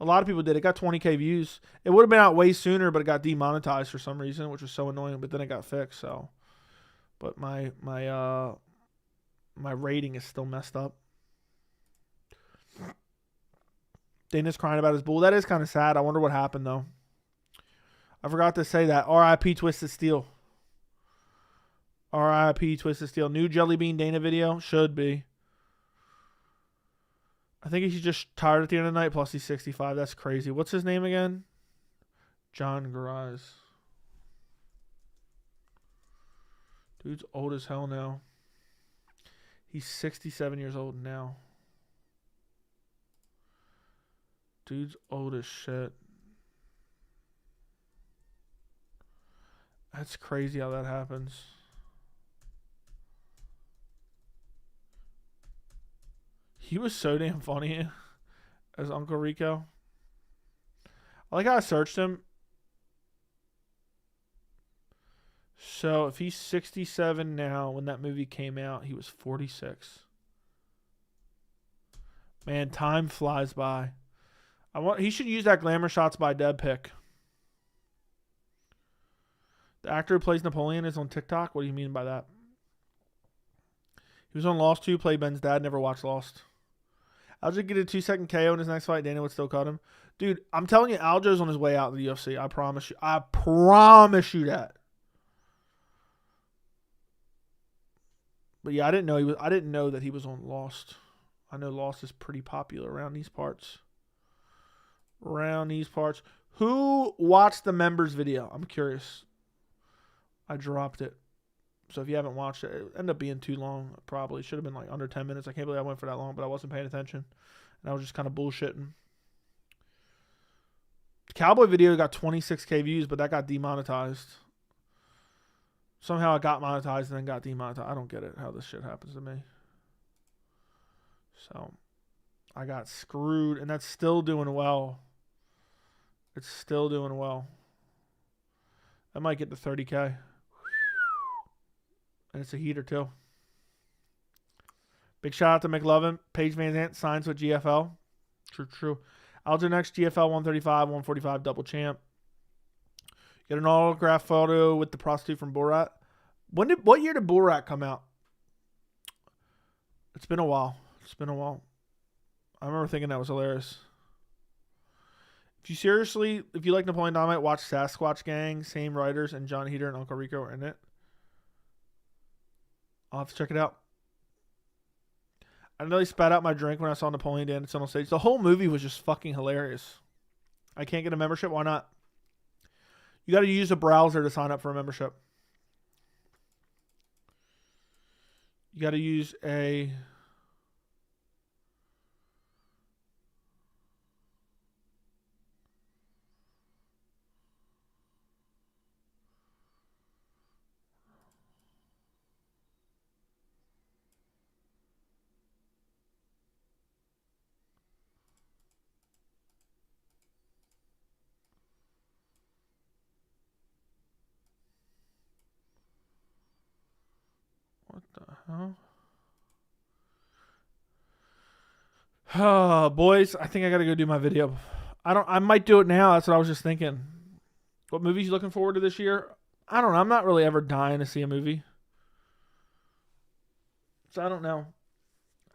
A lot of people did. It got 20K views. It would have been out way sooner, but it got demonetized for some reason, which was so annoying. But then it got fixed. So, but my rating is still messed up. Dana's crying about his bull. That is kind of sad. I wonder what happened though. I forgot to say that. R.I.P. Twisted Steel. R.I.P. Twisted Steel. New Jelly Bean Dana video should be. I think he's just tired at the end of the night, plus he's 65. That's crazy. What's his name again? John Garaz. Dude's old as hell now. He's 67 years old now. Dude's old as shit. That's crazy how that happens. He was so damn funny as Uncle Rico. I like how I searched him. So if he's 67 now, when that movie came out, he was 46. Man, time flies by. He should use that Glamour Shots by Deb pick. The actor who plays Napoleon is on TikTok. What do you mean by that? He was on Lost 2, played Ben's dad. Never watched Lost. Aljo get a 2-second KO in his next fight. Daniel would still cut him. Dude, I'm telling you, Aljo's on his way out of the UFC. I promise you. I promise you that. But yeah, I didn't know that he was on Lost. I know Lost is pretty popular around these parts. Who watched the members video? I'm curious. I dropped it. So if you haven't watched it, it ended up being too long. Probably should have been like under 10 minutes. I can't believe I went for that long, but I wasn't paying attention. And I was just kind of bullshitting. The Cowboy video got 26K views, but that got demonetized. Somehow it got monetized and then got demonetized. I don't get it, how this shit happens to me. So I got screwed, and that's still doing well. It's still doing well. I might get to 30K. And it's a heater, too. Big shout out to McLovin. Paige Van Zandt signs with GFL. True. Aljo next, GFL 135, 145 double champ. Get an autograph photo with the prostitute from Borat. What year did Borat come out? It's been a while. I remember thinking that was hilarious. If you like Napoleon Dynamite, watch Sasquatch Gang. Same writers, and John Heater and Uncle Rico are in it. I'll have to check it out. I nearly spat out my drink when I saw Napoleon dancing on stage. The whole movie was just fucking hilarious. I can't get a membership. Why not? You got to use a browser to sign up for a membership. You got to use a... What the hell? Oh, boys, I think I got to go do my video. I might do it now. That's what I was just thinking. What movies you looking forward to this year? I don't know. I'm not really ever dying to see a movie. So I don't know.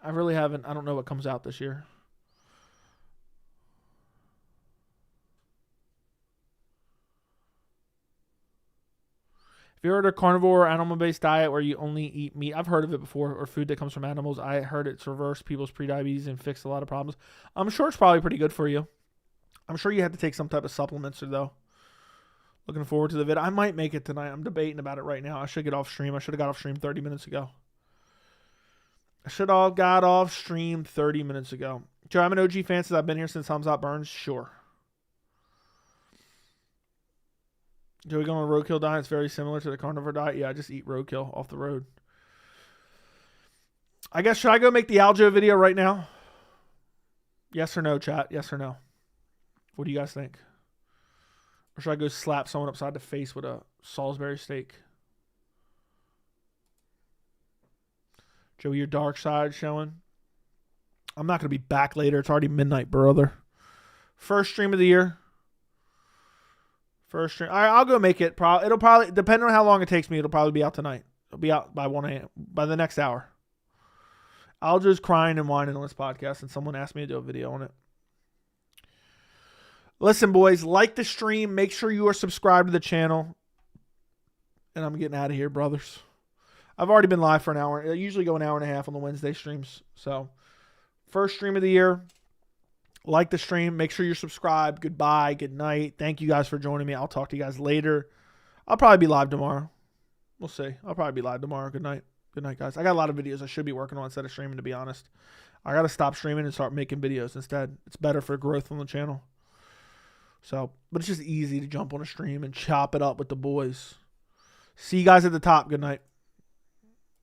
I really haven't. I don't know what comes out this year. Have you heard of carnivore or animal-based diet where you only eat meat? I've heard of it before, or food that comes from animals. I heard it's reversed people's prediabetes and fixed a lot of problems. I'm sure it's probably pretty good for you. I'm sure you had to take some type of supplements, though. Looking forward to the vid. I might make it tonight. I'm debating about it right now. I should get off stream. I should have got off stream 30 minutes ago. Joe, I'm an OG fan since I've been here since Thumbs Up Burns. Sure. Joey going on a roadkill diet. It's very similar to the carnivore diet. Yeah, I just eat roadkill off the road. I guess, should I go make the Aljo video right now? Yes or no, chat? Yes or no? What do you guys think? Or should I go slap someone upside the face with a Salisbury steak? Joey, your dark side showing. I'm not going to be back later. It's already midnight, brother. First stream of the year. First stream. All right, I'll go make it. It'll probably, depending on how long it takes me, it'll probably be out tonight. It'll be out by 1 a.m. by the next hour. I'll just crying and whining on this podcast, and someone asked me to do a video on it. Listen, boys, like the stream. Make sure you are subscribed to the channel. And I'm getting out of here, brothers. I've already been live for an hour. I usually go an hour and a half on the Wednesday streams. So, first stream of the year. Like the stream. Make sure you're subscribed. Goodbye. Good night. Thank you guys for joining me. I'll talk to you guys later. I'll probably be live tomorrow. We'll see. I'll probably be live tomorrow. Good night. Good night, guys. I got a lot of videos I should be working on instead of streaming, to be honest. I got to stop streaming and start making videos instead. It's better for growth on the channel. So, but it's just easy to jump on a stream and chop it up with the boys. See you guys at the top. Good night.